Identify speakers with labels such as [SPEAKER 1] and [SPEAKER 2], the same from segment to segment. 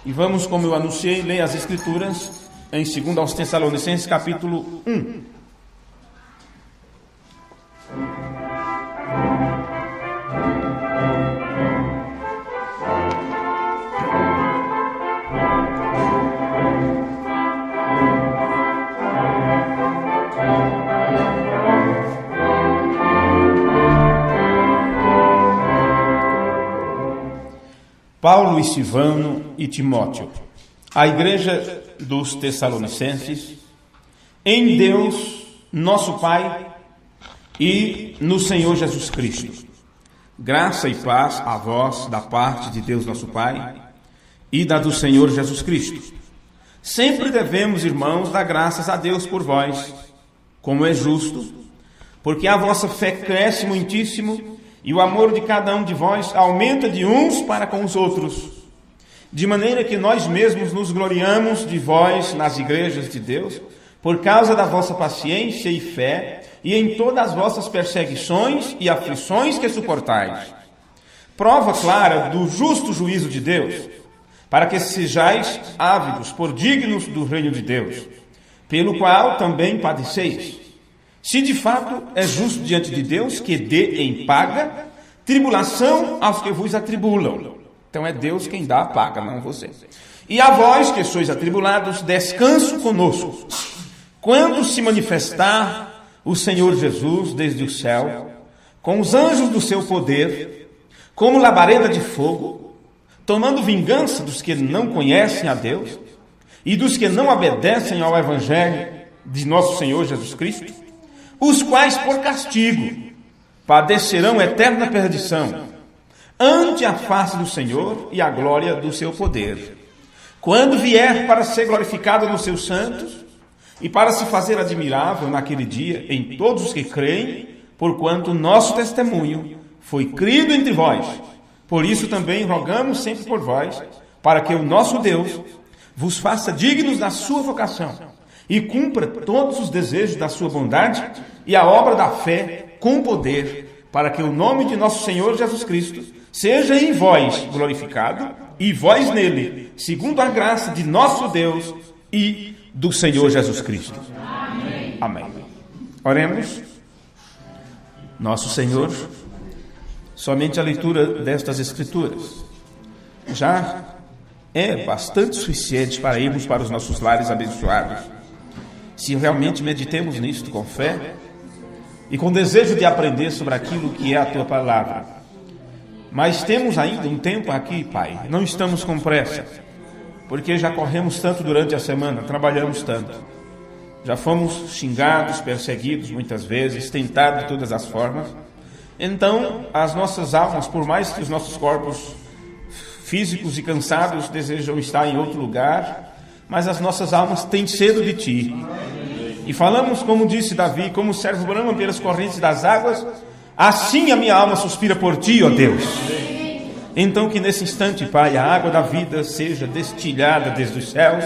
[SPEAKER 1] E vamos, como eu anunciei, ler as Escrituras em 2 aos Tessalonicenses, capítulo 1. Paulo e Silvano e Timóteo, a igreja dos Tessalonicenses, em Deus, nosso Pai, e no Senhor Jesus Cristo. Graça e paz a vós da parte de Deus, nosso Pai, e da do Senhor Jesus Cristo. Sempre devemos, irmãos, dar graças a Deus por vós, como é justo, porque a vossa fé cresce muitíssimo, e o amor de cada um de vós aumenta de uns para com os outros, de maneira que nós mesmos nos gloriamos de vós nas igrejas de Deus, por causa da vossa paciência e fé, e em todas as vossas perseguições e aflições que suportais. Prova clara do justo juízo de Deus, para que sejais ávidos por dignos do reino de Deus, pelo qual também padeceis. Se de fato é justo diante de Deus que dê em paga tribulação aos que vos atribulam. Então é Deus quem dá a paga, não você. E a vós que sois atribulados, descanso conosco, quando se manifestar o Senhor Jesus desde o céu, com os anjos do seu poder, como labareda de fogo, tomando vingança dos que não conhecem a Deus e dos que não obedecem ao Evangelho de nosso Senhor Jesus Cristo, os quais por castigo padecerão eterna perdição ante a face do Senhor e a glória do seu poder, quando vier para ser glorificado nos seus santos e para se fazer admirável naquele dia em todos os que creem, porquanto nosso testemunho foi crido entre vós. Por isso também rogamos sempre por vós, para que o nosso Deus vos faça dignos da sua vocação e cumpra todos os desejos da sua bondade e a obra da fé com poder, para que o nome de nosso Senhor Jesus Cristo seja em vós glorificado e vós nele, segundo a graça de nosso Deus e do Senhor Jesus Cristo. Amém. Amém. Oremos. Nosso Senhor, somente a leitura destas Escrituras já é bastante suficiente para irmos para os nossos lares abençoados, se realmente meditemos nisto com fé e com desejo de aprender sobre aquilo que é a Tua Palavra. Mas temos ainda um tempo aqui, Pai, não estamos com pressa, porque já corremos tanto durante a semana, trabalhamos tanto. Já fomos xingados, perseguidos muitas vezes, tentados de todas as formas. Então, as nossas almas, por mais que os nossos corpos físicos e cansados desejam estar em outro lugar, mas as nossas almas têm sede de Ti. E falamos, como disse Davi, como o servo brama pelas correntes das águas, assim a minha alma suspira por Ti, ó Deus. Então que nesse instante, Pai, a água da vida seja destilhada desde os céus,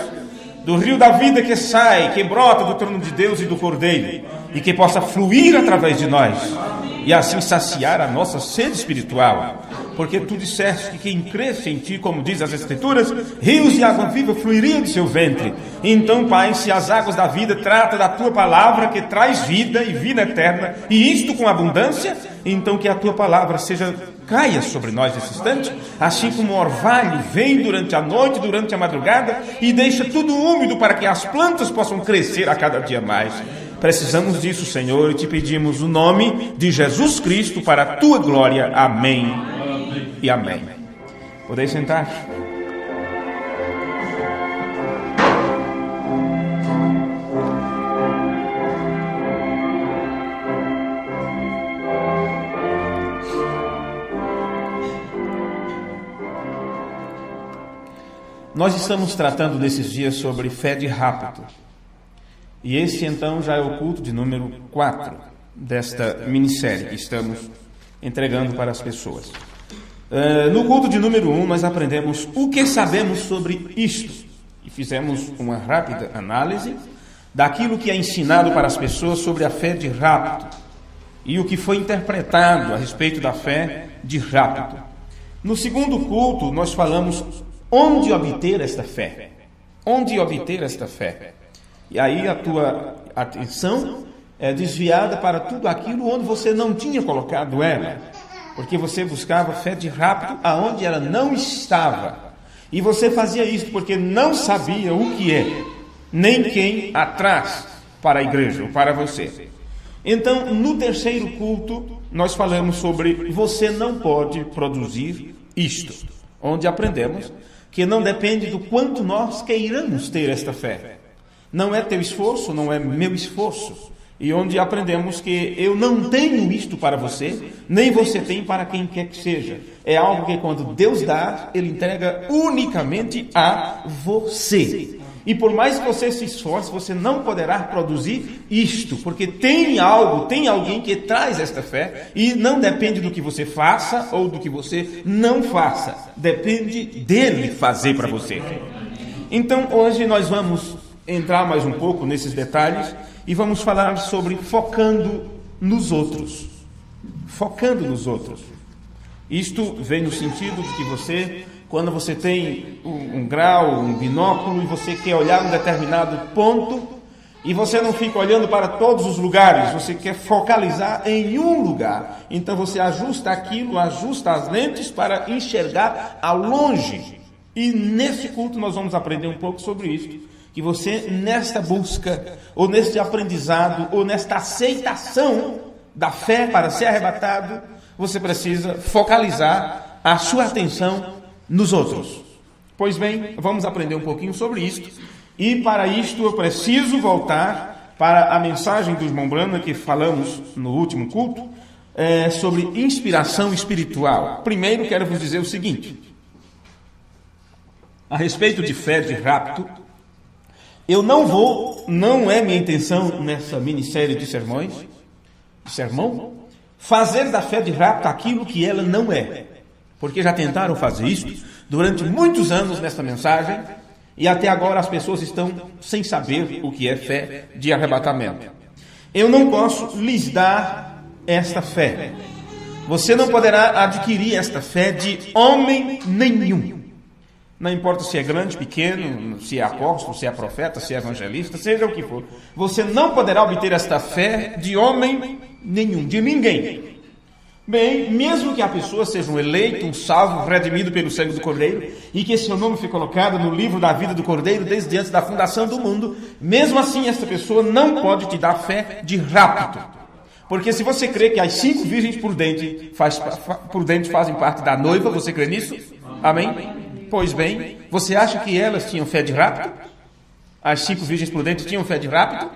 [SPEAKER 1] do rio da vida que sai, que brota do trono de Deus e do Cordeiro, e que possa fluir através de nós, e assim saciar a nossa sede espiritual, porque Tu disseste que quem cresce em Ti, como diz as Escrituras, rios de água viva fluiriam do seu ventre. Então, Pai, se as águas da vida tratam da Tua palavra, que traz vida e vida eterna, e isto com abundância, então que a Tua palavra caia sobre nós nesse instante, assim como o orvalho vem durante a noite, durante a madrugada, e deixa tudo úmido para que as plantas possam crescer a cada dia mais. Precisamos disso, Senhor, e Te pedimos o nome de Jesus Cristo para a Tua glória. Amém. E amém. Podeis sentar? Nós estamos tratando nesses dias sobre fé de rapto. E esse então já é o culto de número 4 desta minissérie que estamos entregando para as pessoas. No culto de número 1 nós aprendemos o que sabemos sobre isto e fizemos uma rápida análise daquilo que é ensinado para as pessoas sobre a fé de rapto e o que foi interpretado a respeito da fé de rapto. No segundo culto nós falamos onde obter esta fé? Onde obter esta fé? E aí a tua atenção é desviada para tudo aquilo onde você não tinha colocado ela, porque você buscava fé de rápido aonde ela não estava. E você fazia isso porque não sabia o que é, nem quem atrás para a igreja ou para você. Então, no terceiro culto, nós falamos sobre você não pode produzir isto, onde aprendemos que não depende do quanto nós queiramos ter esta fé. Não é teu esforço, não é meu esforço. E onde aprendemos que eu não tenho isto para você, nem você tem para quem quer que seja. É algo que quando Deus dá, Ele entrega unicamente a você. E por mais que você se esforce, você não poderá produzir isto, porque tem algo, tem alguém que traz esta fé, e não depende do que você faça ou do que você não faça. Depende dele fazer para você. Então, hoje nós vamos entrar mais um pouco nesses detalhes e vamos falar sobre focando nos outros. Focando nos outros. Isto vem no sentido de que você, quando você tem um grau, um binóculo, e você quer olhar um determinado ponto, e você não fica olhando para todos os lugares, você quer focalizar em um lugar. Então você ajusta aquilo, ajusta as lentes para enxergar ao longe. E nesse culto nós vamos aprender um pouco sobre isso. Que você, nesta busca, ou neste aprendizado, ou nesta aceitação da fé para ser arrebatado, você precisa focalizar a sua atenção nos outros. Pois bem, vamos aprender um pouquinho sobre isto. E para isto eu preciso voltar para a mensagem do irmão Branham que falamos no último culto, sobre inspiração espiritual. Primeiro quero vos dizer o seguinte, a respeito de fé de rapto. Eu não é minha intenção nessa minissérie de sermão, fazer da fé de rapto aquilo que ela não é. Porque já tentaram fazer isso durante muitos anos nessa mensagem, e até agora as pessoas estão sem saber o que é fé de arrebatamento. Eu não posso lhes dar esta fé. Você não poderá adquirir esta fé de homem nenhum. Não importa se é grande, pequeno, se é apóstolo, se é profeta, se é evangelista, seja o que for. Você não poderá obter esta fé de homem nenhum, de ninguém. Bem, mesmo que a pessoa seja um eleito, um salvo, redimido pelo sangue do Cordeiro, e que seu nome foi colocado no livro da vida do Cordeiro desde antes da fundação do mundo, mesmo assim esta pessoa não pode te dar fé de rapto. Porque se você crê que as 5 virgens prudentes fazem parte da noiva, você crê nisso? Amém? Pois bem, você acha que elas tinham fé de rapto? As 5 virgens prudentes tinham fé de rapto?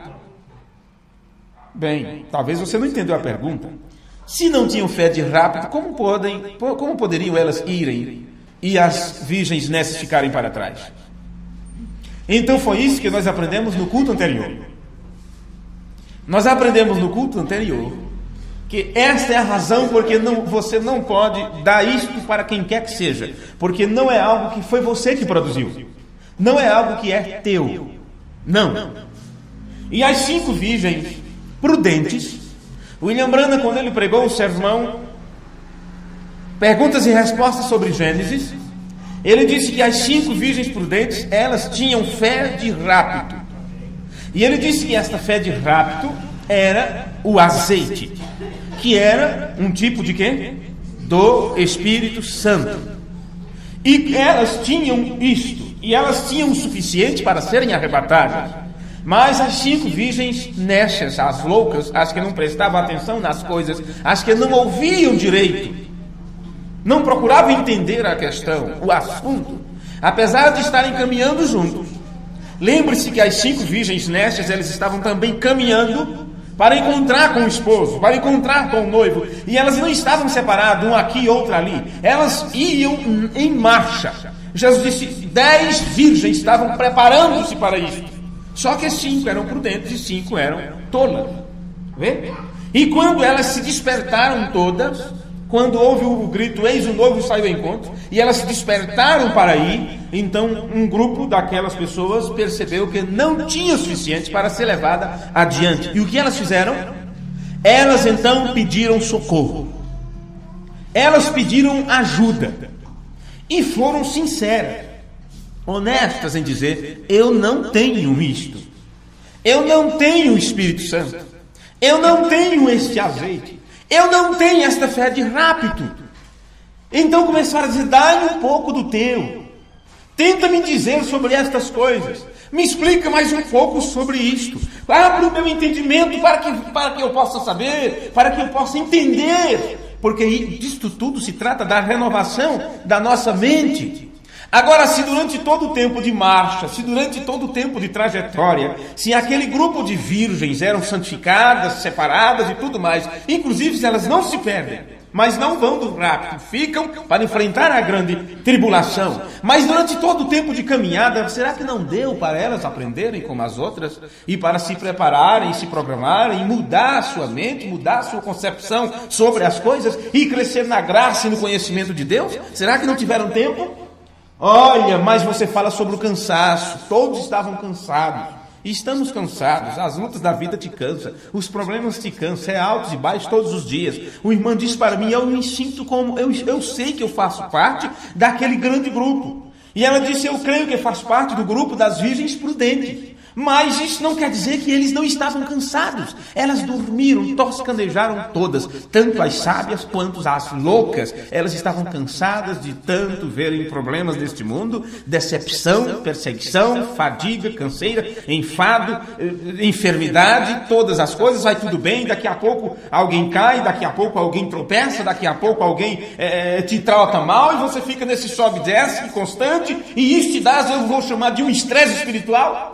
[SPEAKER 1] Bem, talvez você não entendeu a pergunta. Se não tinham fé de rapto, como poderiam elas irem e as virgens nessas ficarem para trás? Então foi isso que nós aprendemos no culto anterior. Nós aprendemos no culto anterior que esta é a razão porque você não pode dar isto para quem quer que seja, porque não é algo que foi você que produziu, não é algo que é teu, não. E as 5 virgens prudentes, William Branham, quando ele pregou o sermão Perguntas e Respostas sobre Gênesis, ele disse que as 5 virgens prudentes, elas tinham fé de rapto, e ele disse que esta fé de rapto era o azeite, que era um tipo de quê? Do Espírito Santo. E elas tinham isto, e elas tinham o suficiente para serem arrebatadas. Mas as 5 virgens necias, as loucas, as que não prestavam atenção nas coisas, as que não ouviam direito, não procuravam entender a questão, o assunto, apesar de estarem caminhando juntos. Lembre-se que as 5 virgens necias, elas estavam também caminhando para encontrar com o esposo, para encontrar com o noivo, e elas não estavam separadas, um aqui e outro ali, elas iam em marcha. Jesus disse, 10 virgens estavam preparando-se para isso, só que 5 eram prudentes e 5 eram tolas. Vê? E quando elas se despertaram todas, quando houve o grito, eis o noivo saiu ao encontro, e elas se despertaram para ir, então um grupo daquelas pessoas percebeu que não tinha o suficiente para ser levada adiante. E o que elas fizeram? Elas então pediram socorro. Elas pediram ajuda. E foram sinceras. honestas em dizer: eu não tenho isto, eu não tenho o Espírito Santo, eu não tenho este azeite, eu não tenho esta fé de rápido. Então começaram a dizer: dá-me um pouco do teu, tenta me dizer sobre estas coisas, me explica mais um pouco sobre isto, abre o meu entendimento para que eu possa saber, para que eu possa entender, porque disto tudo se trata da renovação da nossa mente. Agora, se durante todo o tempo de marcha, se durante todo o tempo de trajetória, se aquele grupo de virgens eram santificadas, separadas e tudo mais, inclusive se elas não se perdem, mas não vão do rapto, ficam para enfrentar a grande tribulação, mas durante todo o tempo de caminhada, será que não deu para elas aprenderem como as outras, e para se prepararem, se programarem, mudar a sua mente, mudar a sua concepção sobre as coisas, e crescer na graça e no conhecimento de Deus? Será que não tiveram tempo? Olha, mas você fala sobre o cansaço, todos estavam cansados, e estamos cansados, as lutas da vida te cansam, os problemas te cansam, é altos e baixos todos os dias. O irmão disse para mim: eu me sinto como, eu sei que eu faço parte daquele grande grupo, e ela disse: eu creio que faço parte do grupo das virgens prudentes. Mas isso não quer dizer que eles não estavam cansados. Elas dormiram, toscanejaram todas, tanto as sábias quanto as loucas. Elas estavam cansadas de tanto verem problemas deste mundo, decepção, perseguição, fadiga, canseira, enfado, enfermidade, todas as coisas. Vai tudo bem, daqui a pouco alguém cai, daqui a pouco alguém tropeça, daqui a pouco alguém te trata mal, e você fica nesse sobe e desce constante, e isso te dá, eu vou chamar de um estresse espiritual.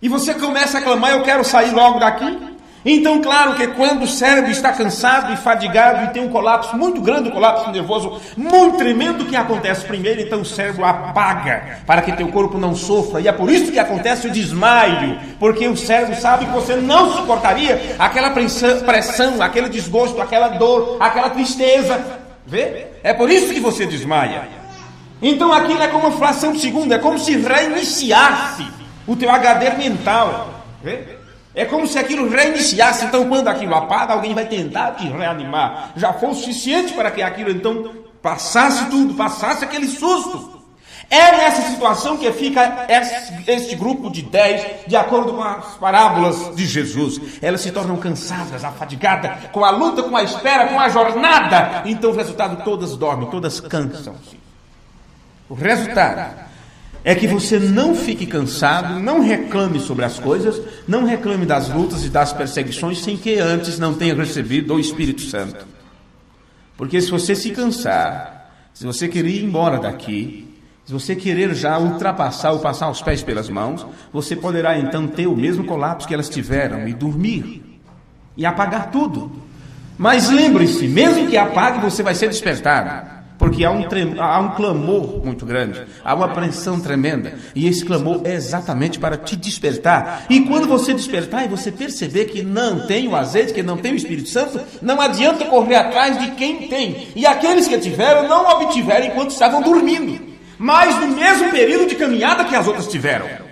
[SPEAKER 1] E você começa a clamar: eu quero sair logo daqui. Então, claro que quando o cérebro está cansado e fadigado e tem um colapso muito grande, um colapso nervoso muito tremendo, o que acontece primeiro? Então o cérebro apaga para que teu corpo não sofra, e é por isso que acontece o desmaio, porque o cérebro sabe que você não suportaria aquela pressão, aquele desgosto, aquela dor, aquela tristeza. Vê? É por isso que você desmaia. Então aquilo é como uma fração de segundo, é como se reiniciasse o teu HD mental. Vê? É como se aquilo reiniciasse. Então quando aquilo apaga, alguém vai tentar te reanimar. Já foi o suficiente para que aquilo então passasse tudo, passasse aquele susto. É nessa situação que fica este grupo de 10, de acordo com as parábolas de Jesus. Elas se tornam cansadas, afadigadas, com a luta, com a espera, com a jornada. Então o resultado: todas dormem, todas cansam-se. O resultado é que você não fique cansado, não reclame sobre as coisas, não reclame das lutas e das perseguições sem que antes não tenha recebido o Espírito Santo. Porque se você se cansar, se você querer ir embora daqui, se você querer já ultrapassar ou passar os pés pelas mãos, você poderá então ter o mesmo colapso que elas tiveram e dormir e apagar tudo. Mas lembre-se, mesmo que apague, você vai ser despertado. Porque há um clamor muito grande, há uma apreensão tremenda, e esse clamor é exatamente para te despertar. E quando você despertar e você perceber que não tem o azeite, que não tem o Espírito Santo, não adianta correr atrás de quem tem. E aqueles que tiveram não obtiveram enquanto estavam dormindo, mas no mesmo período de caminhada que as outras tiveram.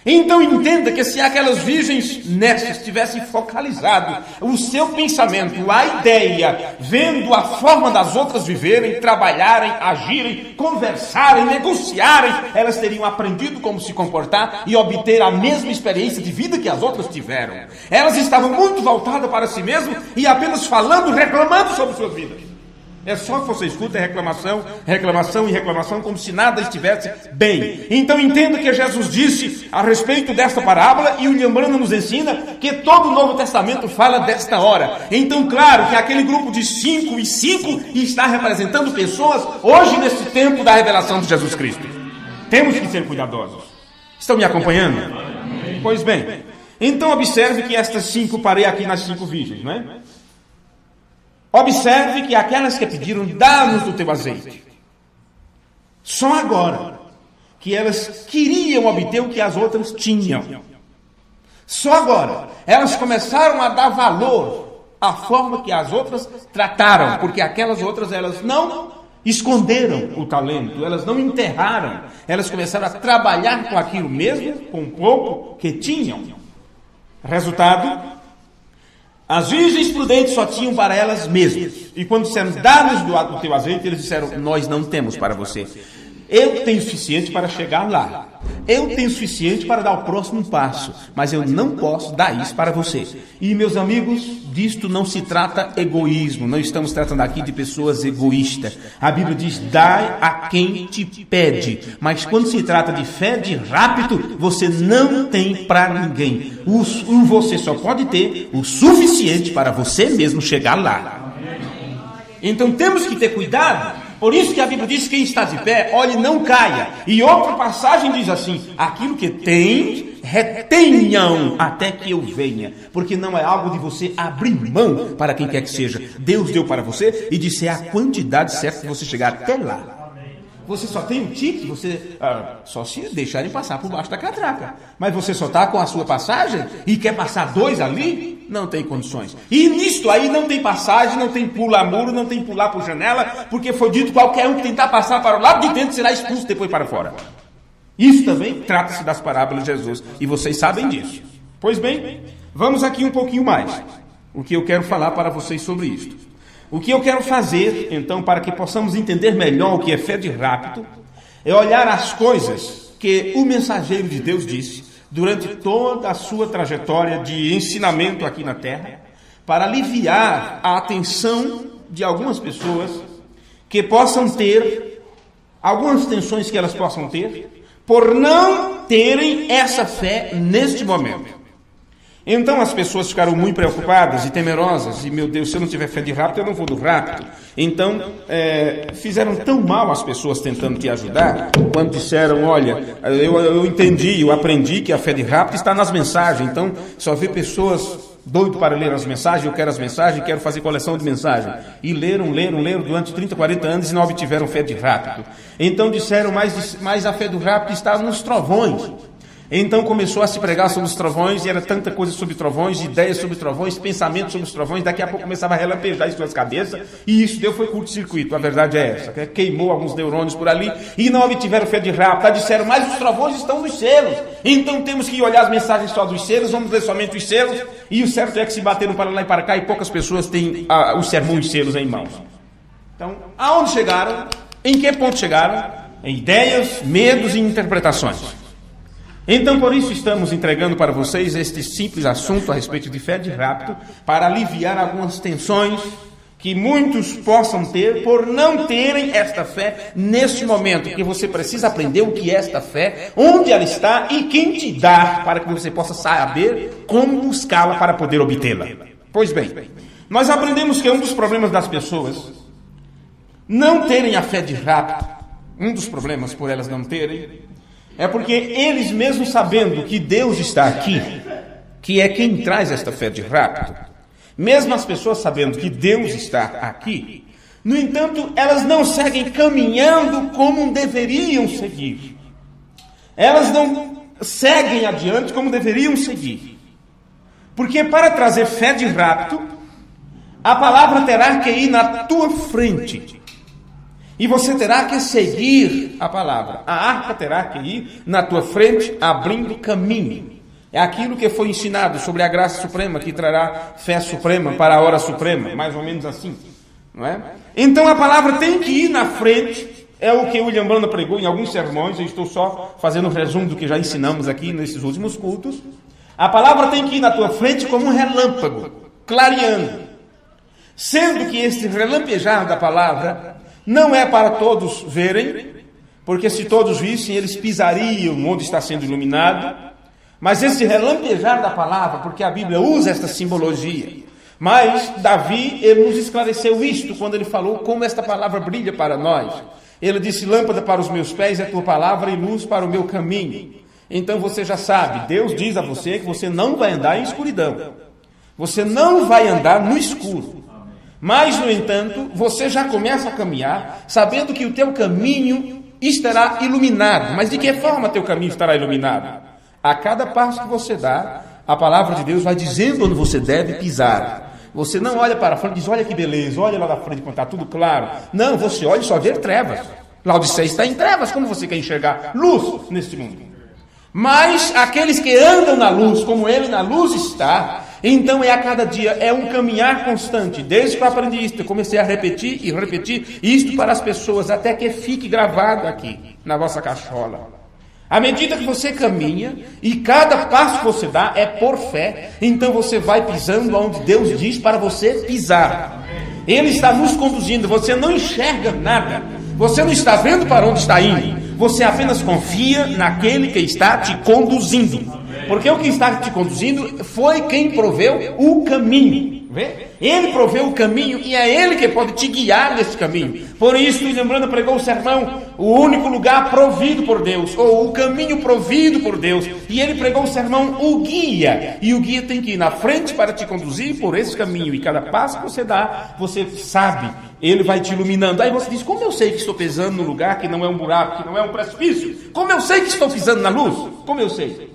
[SPEAKER 1] Então entenda que se aquelas virgens nestas tivessem focalizado o seu pensamento, a ideia, vendo a forma das outras viverem, trabalharem, agirem, conversarem, negociarem, elas teriam aprendido como se comportar e obter a mesma experiência de vida que as outras tiveram. Elas estavam muito voltadas para si mesmas e apenas falando, reclamando sobre suas vidas. É só que você escuta reclamação, reclamação e reclamação, como se nada estivesse bem. Então entenda que Jesus disse a respeito desta parábola, e o William Branham nos ensina que todo o Novo Testamento fala desta hora. Então claro que aquele grupo de 5 e 5 está representando pessoas hoje nesse tempo da revelação de Jesus Cristo. Temos que ser cuidadosos. Estão me acompanhando? Pois bem, então observe que estas 5, parei aqui nas 5 virgens, não é? Observe que aquelas que pediram: dá-nos do teu azeite, só agora que elas queriam obter o que as outras tinham. Só agora elas começaram a dar valor à forma que as outras trataram, porque aquelas outras, elas não esconderam o talento, elas não enterraram, elas começaram a trabalhar com aquilo mesmo, com o pouco que tinham. Resultado: as virgens prudentes só tinham para elas mesmas. E quando disseram: dá-nos do teu azeite, eles disseram: nós não temos para você. eu tenho o suficiente para chegar lá. Eu tenho o suficiente para dar o próximo passo, mas eu não posso dar isso para você. E, meus amigos, disto não se trata egoísmo. Não estamos tratando aqui de pessoas egoístas. A Bíblia diz, dai a quem te pede. Mas quando se trata de fé de rápido, você não tem para ninguém. Você só pode ter o suficiente para você mesmo chegar lá. Então temos que ter cuidado. Por isso que a Bíblia diz, quem está de pé, olhe, não caia. E outra passagem diz assim, aquilo que tem, retenham até que eu venha. Porque não é algo de você abrir mão para quem quer que seja. Deus deu para você e disse, é a quantidade certa de você chegar até lá. Você só tem um ticket, você só se deixarem passar por baixo da catraca. Mas você só está com a sua passagem e quer passar 2 ali? Não tem condições. E nisto aí não tem passagem, não tem pular muro, não tem pular por janela, porque foi dito qualquer um que tentar passar para o lado de dentro será expulso depois para fora. Isso também trata-se das parábolas de Jesus, e vocês sabem disso. Pois bem, vamos aqui um pouquinho mais. O que eu quero falar para vocês sobre isto. O que eu quero fazer, então, para que possamos entender melhor o que é fé de rápido, é olhar as coisas que o mensageiro de Deus disse durante toda a sua trajetória de ensinamento aqui na terra, para aliviar a atenção de algumas pessoas que possam ter, algumas tensões que elas possam ter, por não terem essa fé neste momento. Então as pessoas ficaram muito preocupadas e temerosas, e meu Deus, se eu não tiver fé de rápido, eu não vou do rápido. Então fizeram tão mal as pessoas tentando te ajudar, quando disseram, olha, eu entendi, eu aprendi que a fé de rápido está nas mensagens, então só vê pessoas doido para ler as mensagens, eu quero as mensagens, quero fazer coleção de mensagens. E leram durante 30, 40 anos e não obtiveram fé de rápido. Então disseram, mas a fé do rápido está nos trovões. Então começou a se pregar sobre os trovões, e era tanta coisa sobre trovões, ideias sobre trovões, pensamentos sobre os trovões, daqui a pouco começava a relampejar em suas cabeças, e isso deu foi curto-circuito, a verdade é essa, queimou alguns neurônios por ali, e não obtiveram fé de rápido, disseram, mas os trovões estão nos selos, então temos que olhar as mensagens só dos selos, vamos ler somente os selos, e o certo é que se bateram para lá e para cá, e poucas pessoas têm os sermões selos em mãos. Então, aonde chegaram? Em que ponto chegaram? Em ideias, medos e interpretações. Então, por isso, estamos entregando para vocês este simples assunto a respeito de fé de rápido, para aliviar algumas tensões que muitos possam ter por não terem esta fé neste momento, porque você precisa aprender o que é esta fé, onde ela está e quem te dá, para que você possa saber como buscá-la para poder obtê-la. Pois bem, nós aprendemos que um dos problemas das pessoas não terem a fé de rápido, um dos problemas por elas não terem, é porque eles mesmos sabendo que Deus está aqui, que é quem traz esta fé de rápido, mesmo as pessoas sabendo que Deus está aqui, no entanto, elas não seguem caminhando como deveriam seguir. Elas não seguem adiante como deveriam seguir. Porque para trazer fé de rápido, a palavra terá que ir na tua frente. E você terá que seguir a palavra. A arca terá que ir na tua frente, abrindo caminho. É aquilo que foi ensinado sobre a graça suprema, que trará fé suprema para a hora suprema. Mais ou menos assim. Não é? Então a palavra tem que ir na frente. É o que William Branham pregou em alguns sermões. Eu estou só fazendo um resumo do que já ensinamos aqui nesses últimos cultos. A palavra tem que ir na tua frente como um relâmpago, clareando. Sendo que este relampejar da palavra não é para todos verem, porque se todos vissem, eles pisariam onde está sendo iluminado. Mas esse relampejar da palavra, porque a Bíblia usa esta simbologia. Mas Davi, ele nos esclareceu isto quando ele falou como esta palavra brilha para nós. Ele disse, lâmpada para os meus pés é a tua palavra e luz para o meu caminho. Então você já sabe, Deus diz a você que você não vai andar em escuridão. Você não vai andar no escuro. Mas, no entanto, você já começa a caminhar sabendo que o teu caminho estará iluminado. Mas de que forma teu caminho estará iluminado? A cada passo que você dá, a palavra de Deus vai dizendo onde você deve pisar. Você não olha para frente e diz, olha que beleza, olha lá na frente quando está tudo claro. Não, você olha e só vê trevas. Laodiceia está em trevas, como você quer enxergar luz neste mundo? Mas aqueles que andam na luz, como ele na luz está, Então é a cada dia, é um caminhar constante. Desde que eu aprendi isso, eu comecei a repetir e repetir isto para as pessoas, até que fique gravado aqui, na vossa cachola. À medida que você caminha, e cada passo que você dá é por fé, então você vai pisando onde Deus diz para você pisar. Ele está nos conduzindo, você não enxerga nada, você não está vendo para onde está indo, você apenas confia naquele que está te conduzindo. Porque o que está te conduzindo foi quem proveu o caminho. Vê? Ele proveu o caminho e é Ele que pode te guiar nesse caminho. Por isso, lembrando, pregou o sermão, o único lugar provido por Deus, ou o caminho provido por Deus. E ele pregou o sermão, o guia. E o guia tem que ir na frente para te conduzir por esse caminho. E cada passo que você dá, você sabe, ele vai te iluminando. Aí você diz, como eu sei que estou pisando no lugar que não é um buraco, que não é um precipício? Como eu sei que estou pisando na luz? Como eu sei?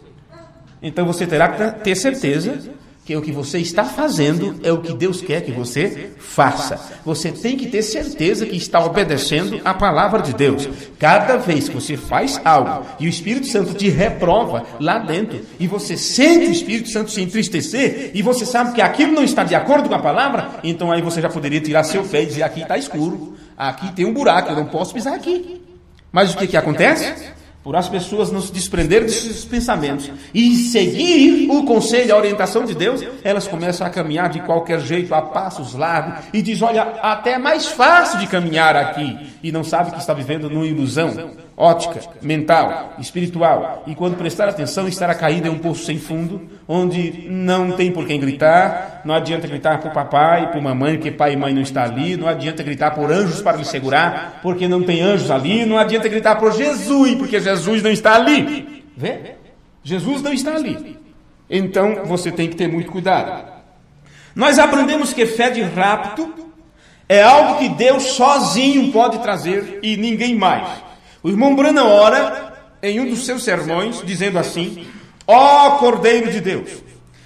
[SPEAKER 1] Então você terá que ter certeza que o que você está fazendo é o que Deus quer que você faça. Você tem que ter certeza que está obedecendo a palavra de Deus. Cada vez que você faz algo e o Espírito Santo te reprova lá dentro, e você sente o Espírito Santo se entristecer, e você sabe que aquilo não está de acordo com a palavra, então aí você já poderia tirar seu pé e dizer, aqui está escuro, aqui tem um buraco, eu não posso pisar aqui. Mas o que acontece? Por as pessoas não se desprenderem desses pensamentos e seguir o conselho e a orientação de Deus, elas começam a caminhar de qualquer jeito, a passos largos, e diz, olha, até é mais fácil de caminhar aqui, e não sabe que está vivendo numa ilusão ótica, mental, espiritual, e quando prestar atenção, estará caído em um poço sem fundo, onde não tem por quem gritar, não adianta gritar por papai, por mamãe, porque pai e mãe não estão ali, não adianta gritar por anjos para lhe segurar, porque não tem anjos ali, não adianta gritar por Jesus, porque Jesus não está ali. Vê? Jesus não está ali. Então, você tem que ter muito cuidado. Nós aprendemos que fé de rapto é algo que Deus sozinho pode trazer e ninguém mais. O irmão Branham ora em um dos seus sermões, dizendo assim, ó Cordeiro de Deus,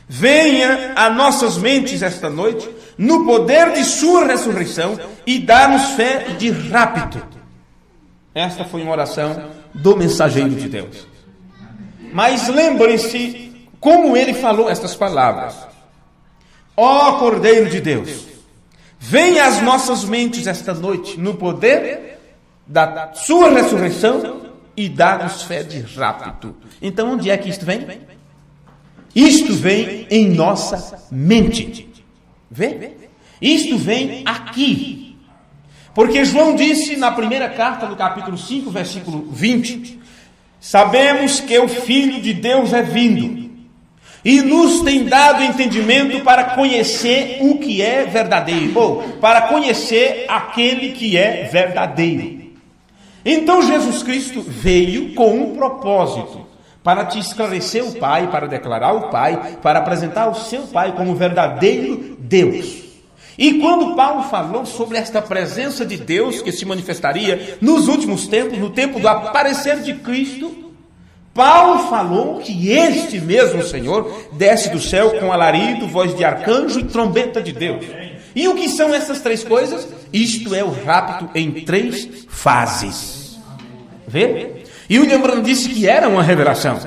[SPEAKER 1] venha a nossas mentes esta noite, no poder de sua ressurreição, e dá-nos fé de rapto. Esta foi uma oração do mensageiro de Deus. Mas lembrem-se como ele falou estas palavras. Ó Cordeiro de Deus, venha às nossas mentes esta noite, no poder da sua ressurreição, e dá-nos fé de rapto. Então, onde é que isto vem? Isto vem em nossa mente. Vê? Isto vem aqui. Porque João disse na primeira carta, no capítulo 5, versículo 20, sabemos que o Filho de Deus é vindo, e nos tem dado entendimento para conhecer o que é verdadeiro, ou para conhecer aquele que é verdadeiro. Então Jesus Cristo veio com um propósito, para te esclarecer o Pai, para declarar o Pai, para apresentar o seu Pai como verdadeiro Deus. E quando Paulo falou sobre esta presença de Deus que se manifestaria nos últimos tempos, no tempo do aparecer de Cristo, Paulo falou que este mesmo Senhor desce do céu com alarido, voz de arcanjo e trombeta de Deus. E o que são essas três coisas? Isto é o rapto em 3 fases. Vê? E William Branham disse que era uma revelação,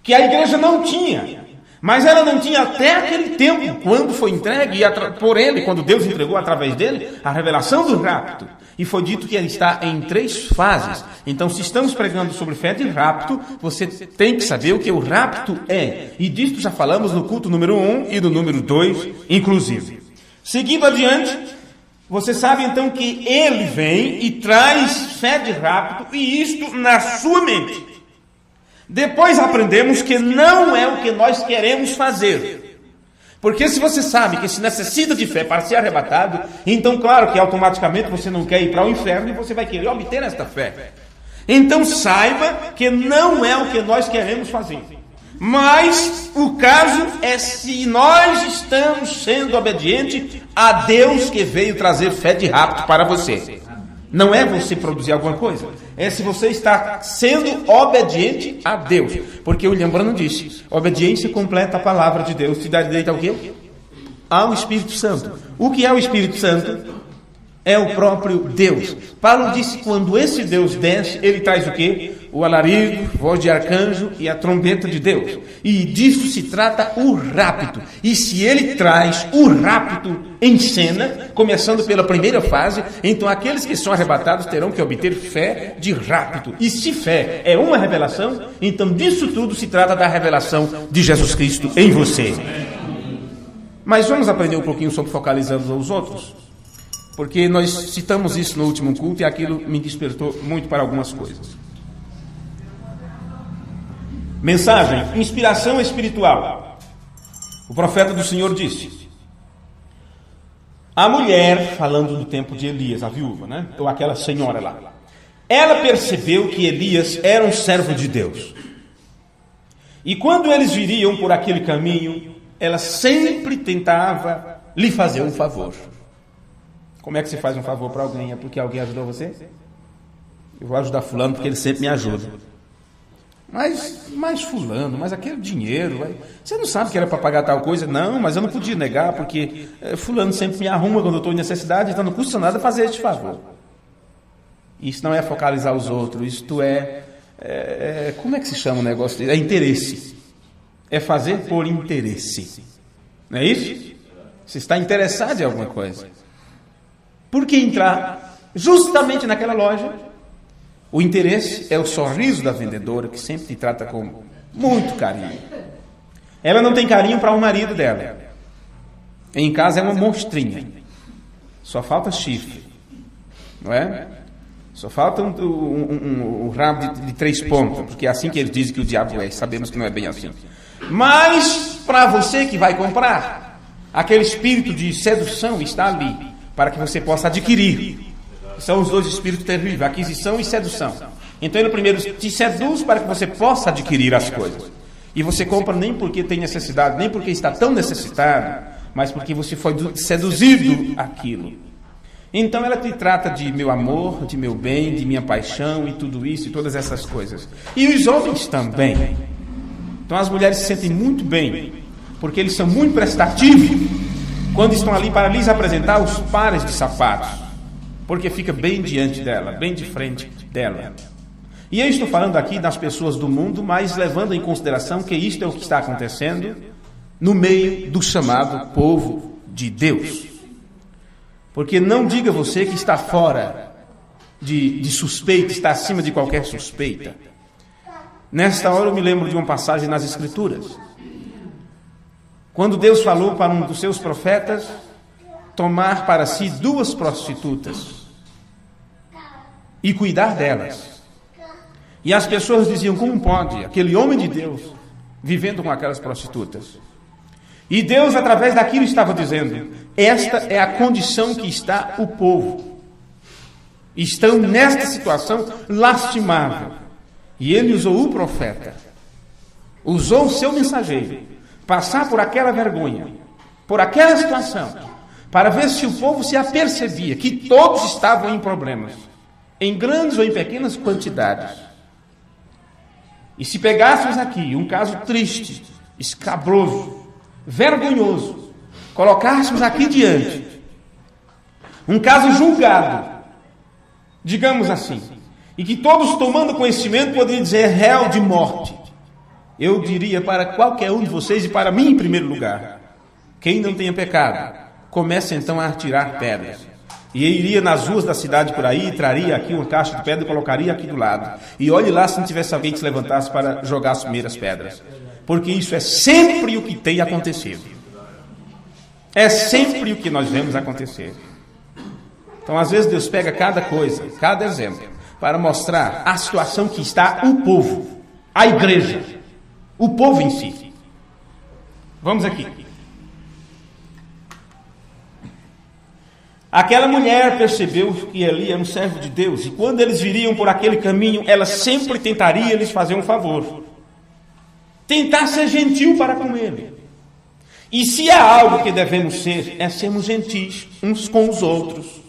[SPEAKER 1] que a igreja não tinha, mas ela não tinha até aquele tempo, quando foi entregue por ele, quando Deus entregou através dele, a revelação do rapto. E foi dito que ele está em 3 fases. Então, se estamos pregando sobre fé de rapto, você tem que saber o que o rapto é. E disso já falamos no culto número 1 e no número 2, inclusive. Seguindo adiante, você sabe então que ele vem e traz fé de rapto, e isto na sua mente. Depois aprendemos que não é o que nós queremos fazer. Porque se você sabe que se necessita de fé para ser arrebatado, então claro que automaticamente você não quer ir para o inferno e você vai querer obter esta fé. Então saiba que não é o que nós queremos fazer. Mas o caso é se nós estamos sendo obedientes a Deus que veio trazer fé de rapto para você. Não é você produzir alguma coisa, é se você está sendo obediente a Deus. Porque William Branham disse, obediência completa a palavra de Deus te dá direito ao quê? Ao Espírito Santo. O que é o Espírito Santo? É o próprio Deus. Paulo disse que quando esse Deus desce, ele traz o quê? o alarido, voz de arcanjo e a trombeta de Deus. E disso se trata o rapto. E se ele traz o rapto em cena, começando pela primeira fase, então aqueles que são arrebatados terão que obter fé de rapto. E se fé é uma revelação, então disso tudo se trata da revelação de Jesus Cristo em você. Mas vamos aprender um pouquinho sobre focalizando os outros, porque nós citamos isso no último culto e aquilo me despertou muito para algumas coisas. Mensagem, inspiração espiritual. O profeta do Senhor disse: a mulher, falando do tempo de Elias, a viúva, né? Ou aquela senhora lá, ela percebeu que Elias era um servo de Deus. E quando eles viriam por aquele caminho, ela sempre tentava lhe fazer um favor. Como é que você faz um favor para alguém? É porque alguém ajudou você? Eu vou ajudar fulano porque ele sempre me ajuda. Mas fulano, mas aquele dinheiro, você não sabe que era para pagar tal coisa? Não, mas eu não podia negar porque fulano sempre me arruma quando eu estou em necessidade, então não custa nada fazer este favor. Isso não é focalizar os outros, isto como é que se chama o negócio dele? É interesse. É fazer por interesse. Não é isso? Você está interessado em alguma coisa. Por que entrar justamente naquela loja? O interesse é o sorriso da vendedora, que sempre te trata com muito carinho. Ela não tem carinho para o marido dela. Em casa é uma monstrinha. Só falta chifre. Não é? Só falta um rabo de 3 pontas, porque é assim que eles dizem que o diabo é. Sabemos que não é bem assim. Mas, para você que vai comprar, aquele espírito de sedução está ali, para que você possa adquirir. São os 2 espíritos terríveis, aquisição e sedução. Então ele primeiro te seduz para que você possa adquirir as coisas. E você compra nem porque tem necessidade, nem porque está tão necessitado, mas porque você foi seduzido àquilo. Então ela te trata de meu amor, de meu bem, de minha paixão e tudo isso, e todas essas coisas. E os homens também. Então as mulheres se sentem muito bem, porque eles são muito prestativos quando estão ali para lhes apresentar os pares de sapatos, porque fica bem diante dela, bem de frente dela. E eu estou falando aqui das pessoas do mundo, mas levando em consideração que isto é o que está acontecendo no meio do chamado povo de Deus. Porque não diga você que está fora de suspeita, está acima de qualquer suspeita. Nesta hora eu me lembro de uma passagem nas Escrituras, quando Deus falou para um dos seus profetas tomar para si 2 prostitutas e cuidar delas. E as pessoas diziam: como pode aquele homem de Deus vivendo com aquelas prostitutas? E Deus, através daquilo, estava dizendo: esta é a condição que está o povo. Estão nesta situação lastimável. E ele usou o profeta, usou o seu mensageiro, passar por aquela vergonha, por aquela situação, para ver se o povo se apercebia que todos estavam em problemas, em grandes ou em pequenas quantidades. E se pegássemos aqui um caso triste, escabroso, vergonhoso, colocássemos aqui diante um caso julgado, digamos assim, e que todos, tomando conhecimento, poderiam dizer réu de morte, eu diria para qualquer um de vocês, e para mim em primeiro lugar: quem não tenha pecado, comece então a atirar pedras. E eu iria nas ruas da cidade por aí, traria aqui uma caixa de pedra e colocaria aqui do lado. E olhe lá se não tivesse alguém que se levantasse para jogar as primeiras pedras. Porque isso é sempre o que tem acontecido. É sempre o que nós vemos acontecer. Então, às vezes, Deus pega cada coisa, cada exemplo, para mostrar a situação que está o povo, a igreja, o povo em si. Vamos aqui. Aquela mulher percebeu que Eli era um servo de Deus, e quando eles viriam por aquele caminho, ela sempre tentaria lhes fazer um favor. Tentar ser gentil para com ele. E se há algo que devemos ser, é sermos gentis uns com os outros.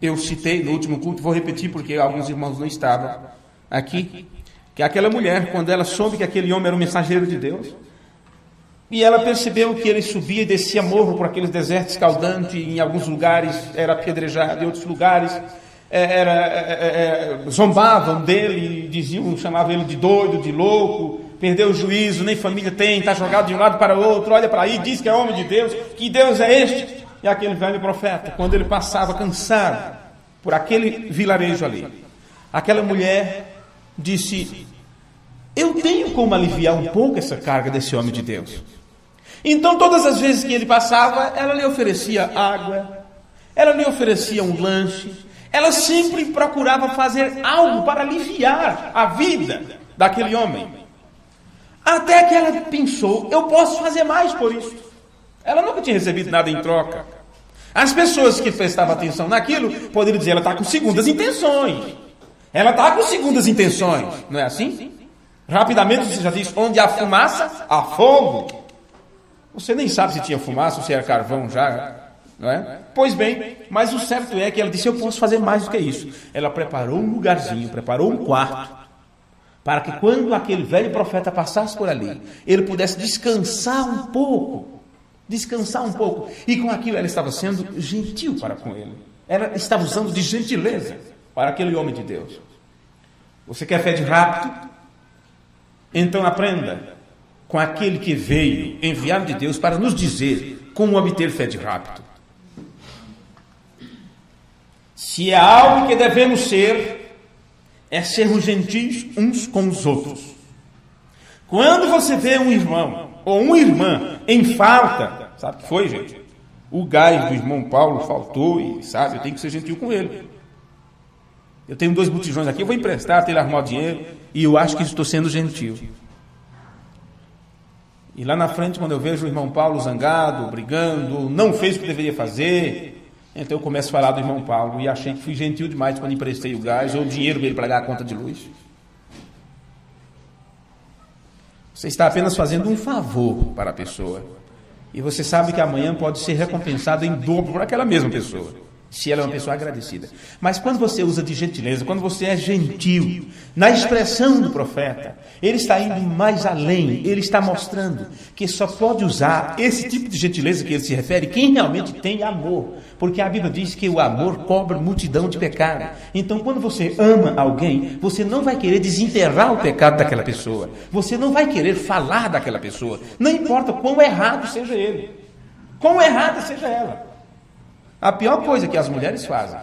[SPEAKER 1] Eu citei no último culto, vou repetir porque alguns irmãos não estavam aqui, que aquela mulher, quando ela soube que aquele homem era o mensageiro de Deus, e ela percebeu que ele subia e descia morro por aqueles desertos escaldantes, em alguns lugares era apedrejado, em outros lugares zombavam dele, diziam, chamavam ele de doido, de louco, perdeu o juízo, nem família tem, está jogado de um lado para o outro, olha para aí, diz que é homem de Deus, que Deus é este. E aquele velho profeta, quando ele passava cansado por aquele vilarejo ali, aquela mulher disse: eu tenho como aliviar um pouco essa carga desse homem de Deus. Então todas as vezes que ele passava, ela lhe oferecia água, ela lhe oferecia um lanche, ela sempre procurava fazer algo para aliviar a vida daquele homem. Até que ela pensou: eu posso fazer mais por isso. Ela nunca tinha recebido nada em troca. As pessoas que prestavam atenção naquilo poderiam dizer: ela está com segundas intenções. Ela está com segundas intenções. Não é assim? Rapidamente você já diz: onde há fumaça, há fogo. Você nem sabe se tinha fumaça ou se era carvão já, não é? Pois bem, mas o certo é que ela disse: eu posso fazer mais do que isso. Ela preparou um lugarzinho, preparou um quarto, para que quando aquele velho profeta passasse por ali, ele pudesse descansar um pouco. E com aquilo ela estava sendo gentil para com ele. Ela estava usando de gentileza para aquele homem de Deus. Você quer fé de rápido? Então aprenda com aquele que veio, enviado de Deus, para nos dizer como obter fé de rápido. Se é algo que devemos ser, é sermos gentis uns com os outros. Quando você vê um irmão ou uma irmã em falta, sabe o que foi, gente? O gás do irmão Paulo faltou e, sabe, eu tenho que ser gentil com ele. Eu tenho 2 botijões aqui, eu vou emprestar até ele arrumar o dinheiro e eu acho que estou sendo gentil. E lá na frente, quando eu vejo o irmão Paulo zangado, brigando, não fez o que deveria fazer, então eu começo a falar do irmão Paulo e achei que fui gentil demais quando emprestei o gás ou o dinheiro para ele pagar a conta de luz. Você está apenas fazendo um favor para a pessoa. E você sabe que amanhã pode ser recompensado em dobro por aquela mesma pessoa, se ela é uma pessoa agradecida. Mas quando você usa de gentileza, quando você é gentil, na expressão do profeta, ele está indo mais além, ele está mostrando que só pode usar esse tipo de gentileza que ele se refere quem realmente tem amor. Porque a Bíblia diz que o amor cobre multidão de pecado. Então, quando você ama alguém, você não vai querer desenterrar o pecado daquela pessoa. Você não vai querer falar daquela pessoa. Não importa quão errado seja ele, quão errada seja ela. A pior coisa que as mulheres fazem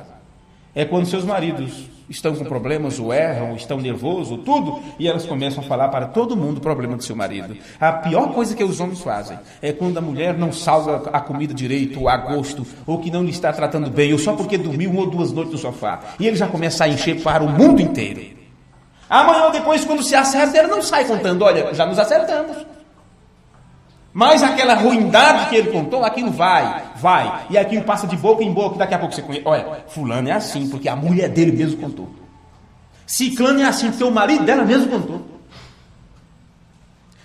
[SPEAKER 1] é quando seus maridos estão com problemas, ou erram, ou estão nervosos, ou tudo, e elas começam a falar para todo mundo o problema do seu marido. A pior coisa que os homens fazem é quando a mulher não salga a comida direito, ou a gosto, ou que não lhe está tratando bem, ou só porque dormiu 1 ou 2 noites no sofá. E ele já começa a encher para o mundo inteiro. Amanhã ou depois, quando se acerta, ele não sai contando: olha, já nos acertamos. Mas aquela ruindade que ele contou, aquilo vai, e aquilo passa de boca em boca, daqui a pouco você conhece: olha, fulano é assim, porque a mulher dele mesmo contou. Ciclano é assim, porque o marido dela mesmo contou.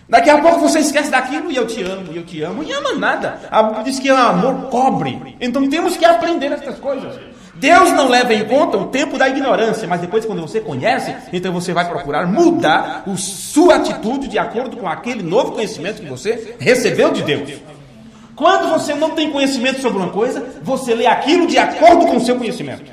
[SPEAKER 1] Daqui a pouco você esquece daquilo e eu te amo, e ama nada. A Bíblia diz que o amor cobre. Então temos que aprender essas coisas. Deus não leva em conta o tempo da ignorância, mas depois, quando você conhece, então você vai procurar mudar a sua atitude de acordo com aquele novo conhecimento que você recebeu de Deus. Quando você não tem conhecimento sobre uma coisa, você lê aquilo de acordo com o seu conhecimento.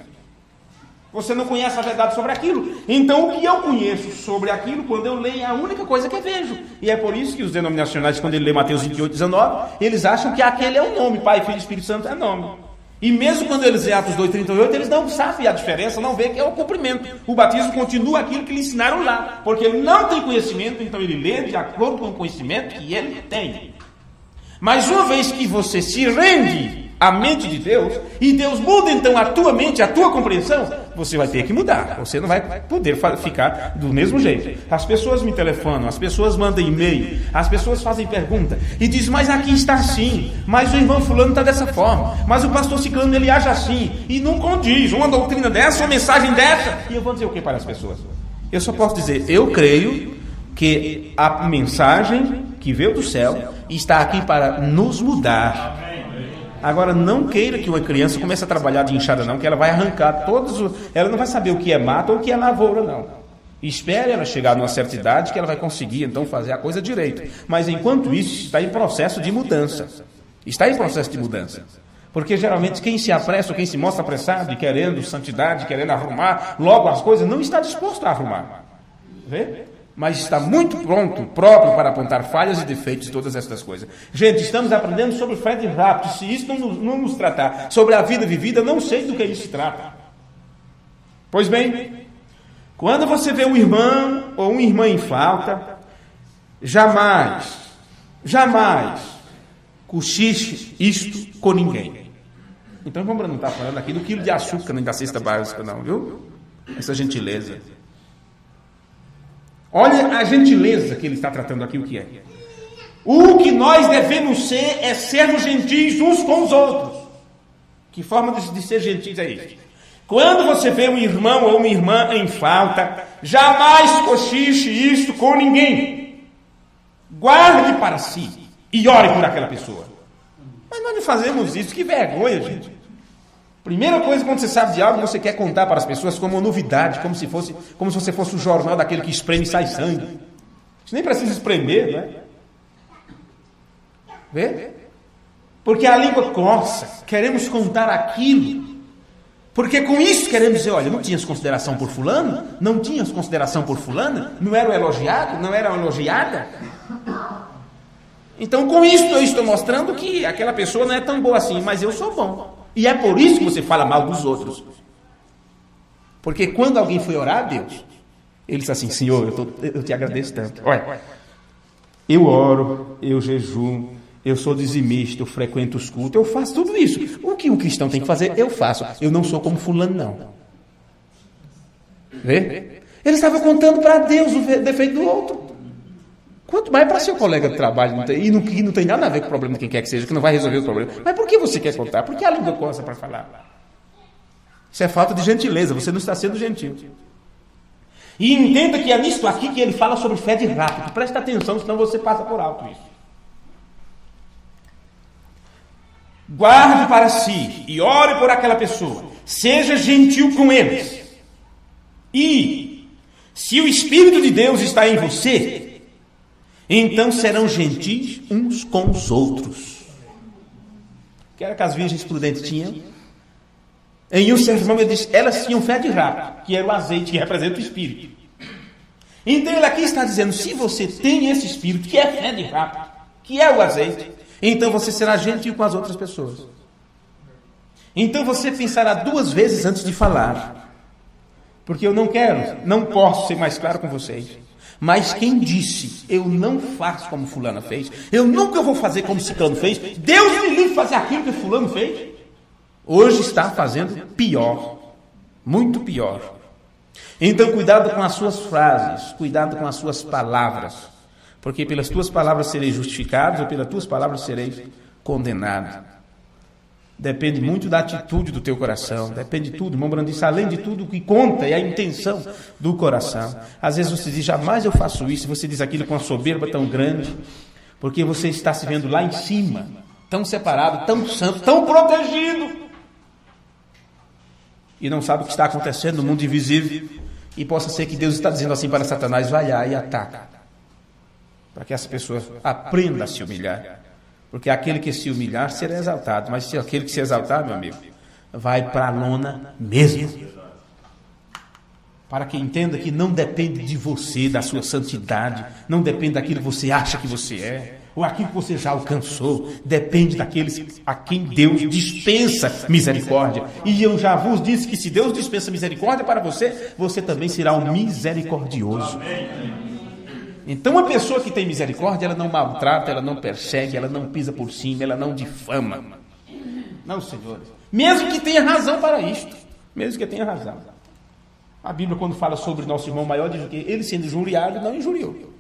[SPEAKER 1] Você não conhece a verdade sobre aquilo. Então, o que eu conheço sobre aquilo, quando eu leio, é a única coisa que eu vejo. E é por isso que os denominacionais, quando ele lê Mateus 28, 19, eles acham que aquele é o nome. Pai, Filho e Espírito Santo é nome. E mesmo quando eles lêem Atos 2,38, eles não sabem a diferença, não vê que é o cumprimento. O batismo continua aquilo que lhe ensinaram lá. Porque ele não tem conhecimento, então ele lê de acordo com o conhecimento que ele tem. Mas uma vez que você se rende à mente de Deus, e Deus muda então a tua mente, a tua compreensão, você vai ter que mudar. Você não vai poder ficar do mesmo jeito. As pessoas me telefonam, as pessoas mandam e-mail, as pessoas fazem pergunta e dizem: mas aqui está assim, mas o irmão fulano está dessa forma, mas o pastor ciclano ele age assim, e não condiz uma doutrina dessa, uma mensagem dessa. E eu vou dizer o que para as pessoas? Eu só posso dizer: eu creio que a mensagem que veio do céu está aqui para nos mudar. Agora, não queira que uma criança comece a trabalhar de enxada, não, que ela vai arrancar ela não vai saber o que é mata ou o que é lavoura, não. Espere ela chegar numa certa idade que ela vai conseguir, então, fazer a coisa direito. Mas, enquanto isso, está em processo de mudança. Porque geralmente quem se apressa, ou quem se mostra apressado e querendo santidade, querendo arrumar logo as coisas, não está disposto a arrumar. Vê? Mas está muito próprio para apontar falhas e defeitos de todas estas coisas. Gente, estamos aprendendo sobre fé de rapto. Se isso não nos tratar sobre a vida vivida, eu não sei do que isso se trata. Pois bem, quando você vê um irmão ou uma irmã em falta, jamais cochiche isto com ninguém. Então vamos não estar falando aqui do quilo de açúcar nem da cesta básica, não, viu? Essa gentileza. Olha a gentileza que ele está tratando aqui, o que é. O que nós devemos ser é sermos gentis uns com os outros. Que forma de ser gentis é isso? Quando você vê um irmão ou uma irmã em falta, jamais cochiche isto com ninguém. Guarde para si e ore por aquela pessoa. Mas nós não fazemos isso, que vergonha, gente. Primeira coisa, quando você sabe de algo, você quer contar para as pessoas como uma novidade, como se você fosse o jornal daquele que espreme e sai sangue. Você nem precisa espremer, né? Vê? Porque a língua coça, queremos contar aquilo. Porque com isso queremos dizer, olha, não tinhas consideração por fulano? Não tinhas consideração por fulana? Não era elogiado? Não era elogiada? Então com isso eu estou mostrando que aquela pessoa não é tão boa assim, mas eu sou bom. E é por isso que você fala mal dos outros. Porque quando alguém foi orar a Deus, ele disse assim, Senhor, eu te agradeço tanto. Olha, eu oro, eu jejuo, eu sou dizimista, eu frequento os cultos, eu faço tudo isso. O que um cristão tem que fazer, eu faço. Eu não sou como fulano, não. Vê? Ele estava contando para Deus o defeito do outro. Quanto mais para seu colega de trabalho, e não tem nada a ver com o problema de quem quer que seja, que não vai resolver o problema. Mas por que você quer contar? Por que a língua coça para falar? Isso é falta de gentileza, você não está sendo gentil. E entenda que é nisso aqui que ele fala sobre fé de rápido. Presta atenção, senão você passa por alto isso. Guarde para si e ore por aquela pessoa. Seja gentil com eles. E, se o Espírito de Deus está em você, então serão gentis uns com os outros. Que era que as virgens prudentes tinham? Em um sermão ele disse, elas tinham fé de rápido, que era o azeite que representa o Espírito. Então ele aqui está dizendo, se você tem esse Espírito, que é fé de rápido, que é o azeite, então você será gentil com as outras pessoas. Então você pensará 2 vezes antes de falar. Porque eu não posso ser mais claro com vocês. Mas quem disse, eu não faço como fulano fez, eu nunca vou fazer como ciclano fez, Deus me livre de fazer aquilo que fulano fez, hoje está fazendo pior, muito pior. Então cuidado com as suas frases, cuidado com as suas palavras, porque pelas tuas palavras sereis justificados ou pelas tuas palavras sereis condenados. Depende muito da atitude do teu coração. Depende de tudo. Irmão Brando disse, além de tudo, o que conta é a intenção do coração. Às vezes você diz, jamais eu faço isso. E você diz aquilo com uma soberba tão grande. Porque você está se vendo lá em cima. Tão separado, tão santo, tão protegido. E não sabe o que está acontecendo no mundo invisível. E possa ser que Deus está dizendo assim para Satanás, vai lá e ataca. Para que essa pessoa aprenda a se humilhar. Porque aquele que se humilhar será exaltado. Mas se aquele que se exaltar, meu amigo, vai para a lona mesmo. Para que entenda que não depende de você, da sua santidade. Não depende daquilo que você acha que você é. Ou aquilo que você já alcançou. Depende daqueles a quem Deus dispensa misericórdia. E eu já vos disse que se Deus dispensa misericórdia para você, você também será um misericordioso. Então, uma pessoa que tem misericórdia, ela não maltrata, ela não persegue, ela não pisa por cima, ela não difama. Não, senhores. Mesmo que tenha razão para isto. Mesmo que tenha razão. A Bíblia, quando fala sobre nosso irmão maior, diz que ele sendo injuriado, não injuriou.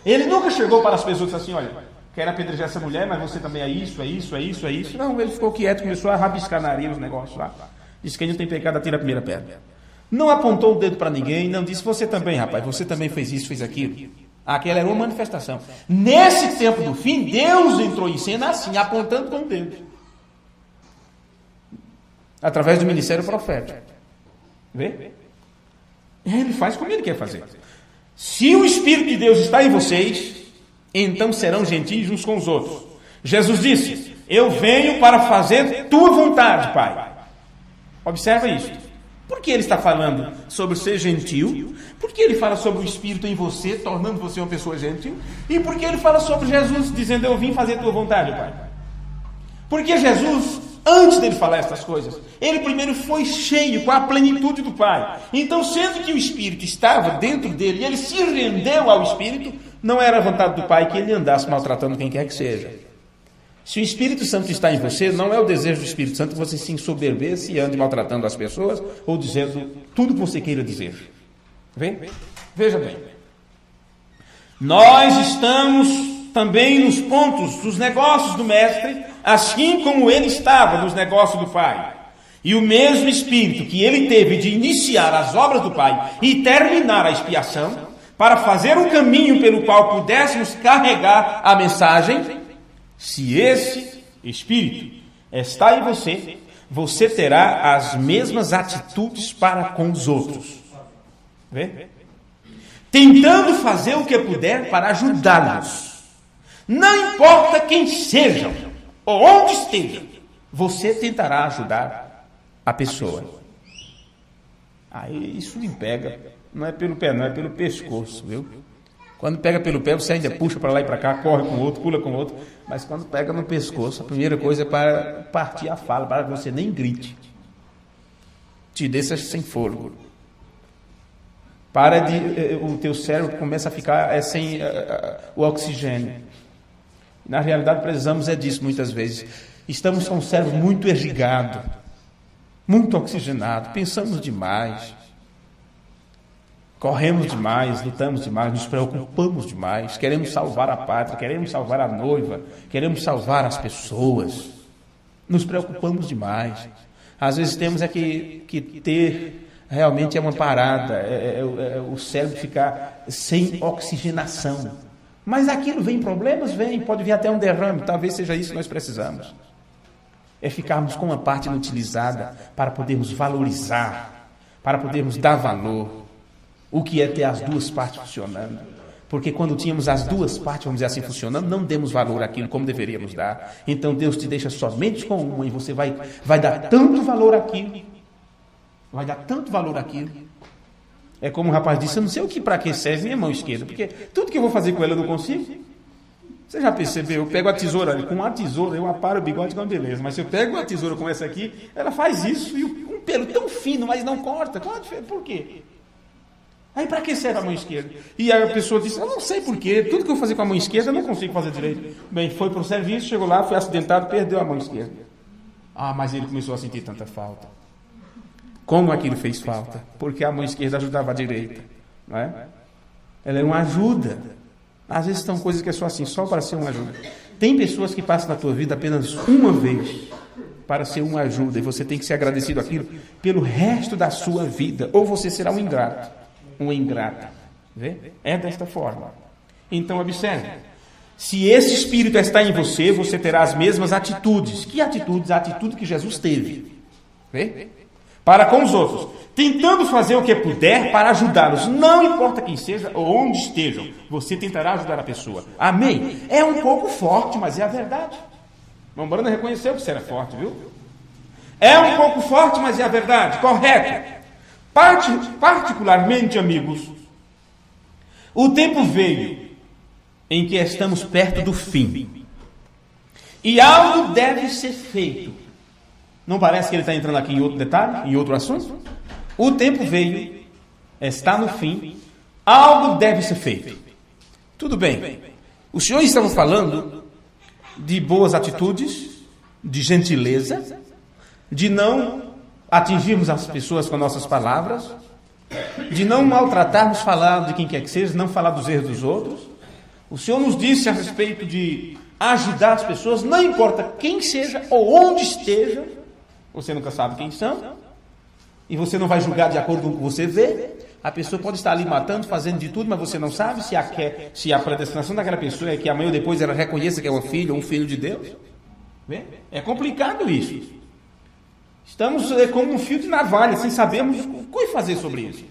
[SPEAKER 1] Ele nunca chegou para as pessoas e disse assim, olha, quero apedrejar essa mulher, mas você também é isso, é isso, é isso, é isso. Não, ele ficou quieto, começou a rabiscar na areia os negócios lá. Disse que quem não tem pecado, atira a primeira pedra. Não apontou o dedo para ninguém, não disse, você também, rapaz, você também fez isso, fez aquilo. Aquela era uma manifestação. Nesse tempo do fim, Deus entrou em cena assim, apontando com o dedo. Através do ministério profético. Vê? Ele faz como ele quer fazer. Se o Espírito de Deus está em vocês, então serão gentis uns com os outros. Jesus disse, Eu venho para fazer tua vontade, Pai. Observa isso. Por que ele está falando sobre ser gentil? Por que ele fala sobre o Espírito em você, tornando você uma pessoa gentil? E por que ele fala sobre Jesus, dizendo, eu vim fazer tua vontade, Pai? Porque Jesus, antes dele falar essas coisas, ele primeiro foi cheio com a plenitude do Pai. Então, sendo que o Espírito estava dentro dele e ele se rendeu ao Espírito, não era a vontade do Pai que ele andasse maltratando quem quer que seja. Se o Espírito Santo está em você, não é o desejo do Espírito Santo que você se ensoberbeça e ande maltratando as pessoas ou dizendo tudo que você queira dizer. Veja bem. Nós estamos também nos pontos dos negócios do Mestre, assim como ele estava nos negócios do Pai. E o mesmo Espírito que ele teve de iniciar as obras do Pai e terminar a expiação, para fazer um caminho pelo qual pudéssemos carregar a mensagem, se esse Espírito está em você, você terá as mesmas atitudes para com os outros. Vê? Tentando fazer o que puder para ajudá-los. Não importa quem sejam ou onde estejam, você tentará ajudar a pessoa. Aí isso me pega, não é pelo pé, não é pelo pescoço, viu? Quando pega pelo pé, você ainda puxa para lá e para cá, corre com o outro, pula com o outro. Mas quando pega no pescoço, a primeira coisa é para partir a fala, para que você nem grite. Te deixa sem fôlego. O teu cérebro começa a ficar sem o oxigênio. Na realidade, precisamos disso muitas vezes. Estamos com o cérebro muito irrigado, muito oxigenado, pensamos demais. Corremos demais, lutamos demais, nos preocupamos demais, queremos salvar a pátria, queremos salvar a noiva, queremos salvar as pessoas. Nos preocupamos demais. Às vezes temos que ter realmente uma parada, o cérebro ficar sem oxigenação. Mas aquilo vem problemas? Vem, pode vir até um derrame, talvez seja isso que nós precisamos. É ficarmos com uma parte inutilizada para podermos valorizar, para podermos dar valor. O que é ter as duas partes funcionando? Porque quando tínhamos as duas partes, vamos dizer assim, funcionando, não demos valor àquilo como deveríamos dar. Então Deus te deixa somente com uma e você vai dar tanto valor àquilo. Vai dar tanto valor àquilo. É como um rapaz disse, eu não sei para que serve minha mão esquerda, porque tudo que eu vou fazer com ela eu não consigo. Você já percebeu? Eu pego a tesoura ali, com uma tesoura eu aparo o bigode com uma beleza. Mas se eu pego uma tesoura como essa aqui, ela faz isso e um pelo tão fino, mas não corta. Por quê? Aí para que serve a mão esquerda? E aí a pessoa disse, eu não sei porquê, tudo que eu vou fazer com a mão esquerda eu não consigo fazer direito. Bem, foi para o serviço, chegou lá, foi acidentado, perdeu a mão esquerda. Mas ele começou a sentir tanta falta. Como aquilo fez falta? Porque a mão esquerda ajudava a direita. Não é? Ela é uma ajuda. Às vezes são coisas que é só assim, só para ser uma ajuda. Tem pessoas que passam na tua vida apenas uma vez para ser uma ajuda, e você tem que ser agradecido aquilo pelo resto da sua vida, ou você será um ingrato. Uma ingrata. Vê? É desta forma. Então observe. Se esse Espírito está em você, você terá as mesmas atitudes. Que atitudes? A atitude que Jesus teve. Vê? Para com os outros. Tentando fazer o que puder para ajudá-los. Não importa quem seja ou onde estejam. Você tentará ajudar a pessoa. Amém? É um pouco forte, mas é a verdade. Mambrana reconheceu que você era forte, viu? É um pouco forte, mas é a verdade. Correto. Particularmente, amigos, o tempo veio em que estamos perto do fim. E algo deve ser feito. Não parece que ele está entrando aqui em outro detalhe, em outro assunto? O tempo veio, está no fim, algo deve ser feito. Tudo bem. O senhor estava falando de boas atitudes, de gentileza, de não atingirmos as pessoas com nossas palavras, de não maltratarmos, falar de quem quer que seja, não falar dos erros dos outros. O Senhor nos disse a respeito de ajudar as pessoas, não importa quem seja ou onde esteja, você nunca sabe quem são, e você não vai julgar de acordo com o que você vê. A pessoa pode estar ali matando, fazendo de tudo, mas você não sabe se a predestinação daquela pessoa é que amanhã ou depois ela reconheça que é uma filha ou um filho de Deus. Vê? É complicado isso. Estamos como um fio de navalha, sem sabermos o que fazer sobre isso.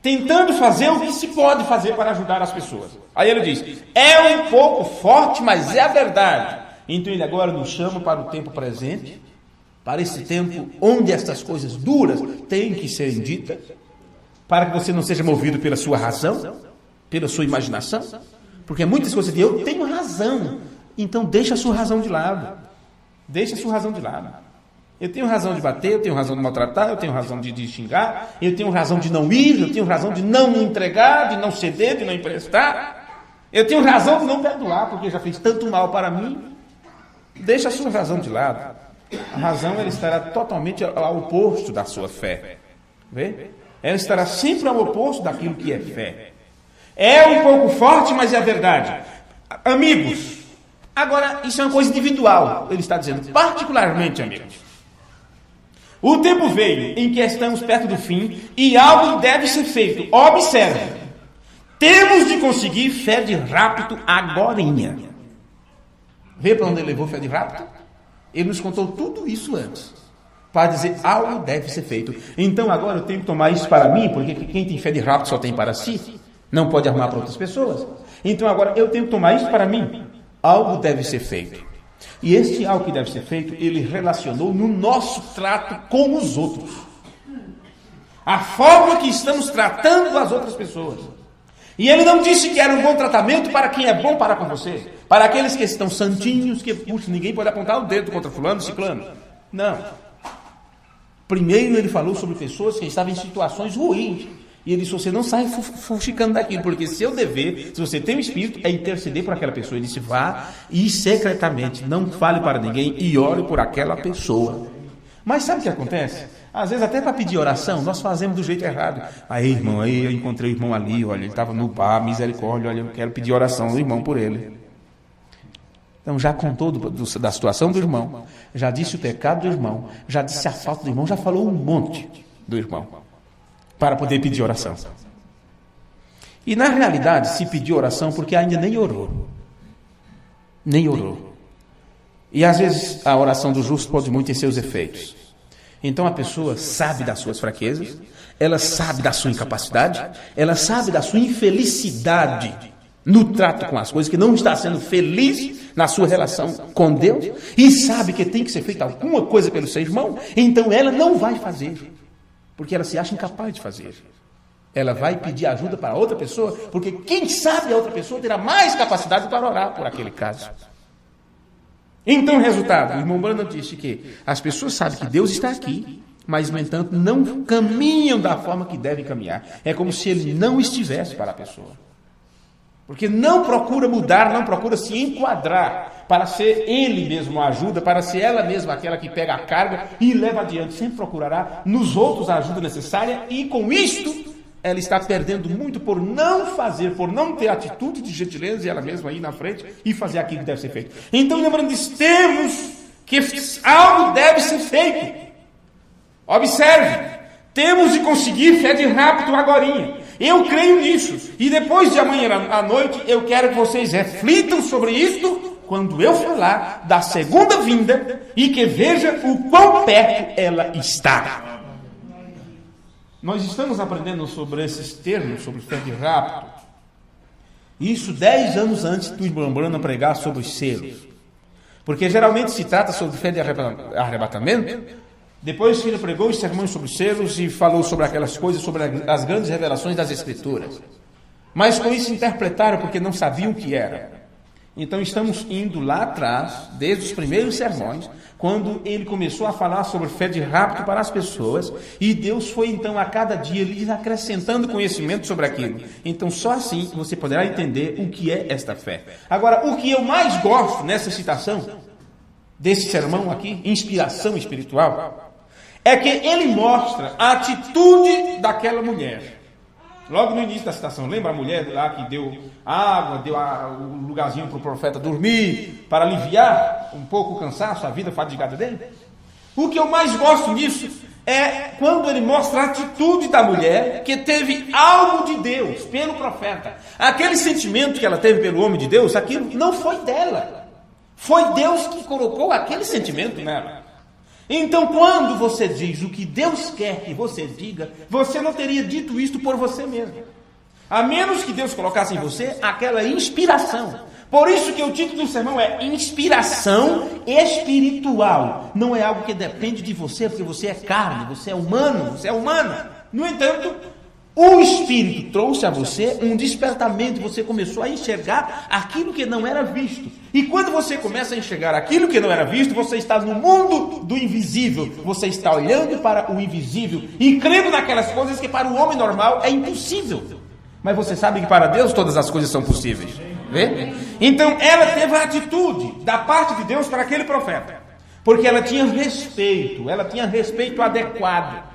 [SPEAKER 1] Tentando fazer o que se pode fazer para ajudar as pessoas. Aí ele diz, é um pouco forte, mas é a verdade. Então ele agora nos chama para o tempo presente, para esse tempo onde estas coisas duras têm que serem ditas, para que você não seja movido pela sua razão, pela sua imaginação, porque muitas coisas dizem, eu tenho razão, então deixa a sua razão de lado. Deixa a sua razão de lado. Eu tenho razão de bater, eu tenho razão de maltratar, eu tenho razão de xingar, eu tenho razão de não ir, eu tenho razão de não me entregar, de não ceder, de não emprestar. Eu tenho razão de não perdoar, porque já fez tanto mal para mim. Deixa a sua razão de lado. A razão ela estará totalmente ao oposto da sua fé. Vê? Ela estará sempre ao oposto daquilo que é fé. É um pouco forte, mas é a verdade. Amigos, agora isso é uma coisa individual, ele está dizendo, particularmente, amigos. O tempo veio em que estamos perto do fim e algo deve ser feito. Observe, temos de conseguir fé de rápido agorinha. Vê para onde ele levou fé de rápido? Ele nos contou tudo isso antes, para dizer algo deve ser feito. Então agora eu tenho que tomar isso para mim, porque quem tem fé de rápido só tem para si, não pode arrumar para outras pessoas. Então agora eu tenho que tomar isso para mim. Algo deve ser feito. E este algo que deve ser feito, ele relacionou no nosso trato com os outros. A forma que estamos tratando as outras pessoas. E ele não disse que era um bom tratamento para quem é bom para com você. Para aqueles que estão santinhos, que puxa, ninguém pode apontar o dedo contra fulano, ciclano. Não. Primeiro ele falou sobre pessoas que estavam em situações ruins. E ele disse, você não sai fuxicando daquilo, porque seu dever, se você tem um espírito, é interceder por aquela pessoa. Ele disse, vá e secretamente, não fale para ninguém e ore por aquela pessoa. Mas sabe o que acontece? Às vezes até para pedir oração, nós fazemos do jeito errado. Aí, irmão, aí eu encontrei o irmão ali, olha, ele estava no bar, misericórdia, olha, eu quero pedir oração do irmão por ele. Então já contou da situação do irmão, já disse o pecado do irmão, já disse a falta do irmão, já falou um monte do irmão. Para poder pedir oração. E na realidade se pediu oração porque ainda nem orou. Nem orou. E às vezes a oração do justo pode muito ter seus efeitos. Então a pessoa sabe das suas fraquezas, ela sabe da sua incapacidade, ela sabe da sua infelicidade no trato com as coisas, que não está sendo feliz na sua relação com Deus, e sabe que tem que ser feita alguma coisa pelo seu irmão, então ela não vai fazer. Porque ela se acha incapaz de fazer. Ela vai pedir ajuda para outra pessoa, porque quem sabe a outra pessoa terá mais capacidade para orar por aquele caso. Então, resultado, o irmão Branham disse que as pessoas sabem que Deus está aqui, mas, no entanto, não caminham da forma que devem caminhar. É como se ele não estivesse para a pessoa. Porque não procura mudar, não procura se enquadrar para ser ele mesmo a ajuda, para ser ela mesma aquela que pega a carga e leva adiante. Sempre procurará nos outros a ajuda necessária e com isto ela está perdendo muito por não fazer, por não ter atitude de gentileza e ela mesma ir na frente e fazer aquilo que deve ser feito. Então, lembrando disso, temos que algo deve ser feito. Observe, temos de conseguir fé de rápido agorinha. Eu creio nisso. E depois de amanhã à noite, eu quero que vocês reflitam sobre isto quando eu falar da segunda vinda e que veja o quão perto ela está. Nós estamos aprendendo sobre esses termos, sobre fé de rápido. Isso 10 anos antes do irmão Branham pregar sobre os selos. Porque geralmente se trata sobre fé de arrebatamento. Depois que ele pregou os sermões sobre os selos e falou sobre aquelas coisas, sobre as grandes revelações das Escrituras. Mas com isso interpretaram porque não sabiam o que era. Então estamos indo lá atrás, desde os primeiros sermões, quando ele começou a falar sobre fé de rápido para as pessoas, e Deus foi então a cada dia lhes acrescentando conhecimento sobre aquilo. Então só assim você poderá entender o que é esta fé. Agora, o que eu mais gosto nessa citação, desse sermão aqui, inspiração espiritual, é que ele mostra a atitude daquela mulher. Logo no início da citação, lembra a mulher lá que deu água, deu o lugarzinho para o profeta dormir, para aliviar um pouco o cansaço, a vida fadigada dele? O que eu mais gosto nisso é quando ele mostra a atitude da mulher que teve algo de Deus pelo profeta. Aquele sentimento que ela teve pelo homem de Deus, aquilo não foi dela. Foi Deus que colocou aquele sentimento nela. Então, quando você diz o que Deus quer que você diga, você não teria dito isto por você mesmo. A menos que Deus colocasse em você aquela inspiração. Por isso que o título do sermão é inspiração espiritual. Não é algo que depende de você, porque você é carne, você é humano, você é humana. No entanto, o Espírito trouxe a você um despertamento. Você começou a enxergar aquilo que não era visto. E quando você começa a enxergar aquilo que não era visto, você está no mundo do invisível. Você está olhando para o invisível e crendo naquelas coisas que para o homem normal é impossível. Mas você sabe que para Deus todas as coisas são possíveis. Vê? Então ela teve a atitude da parte de Deus para aquele profeta. Porque ela tinha respeito adequado.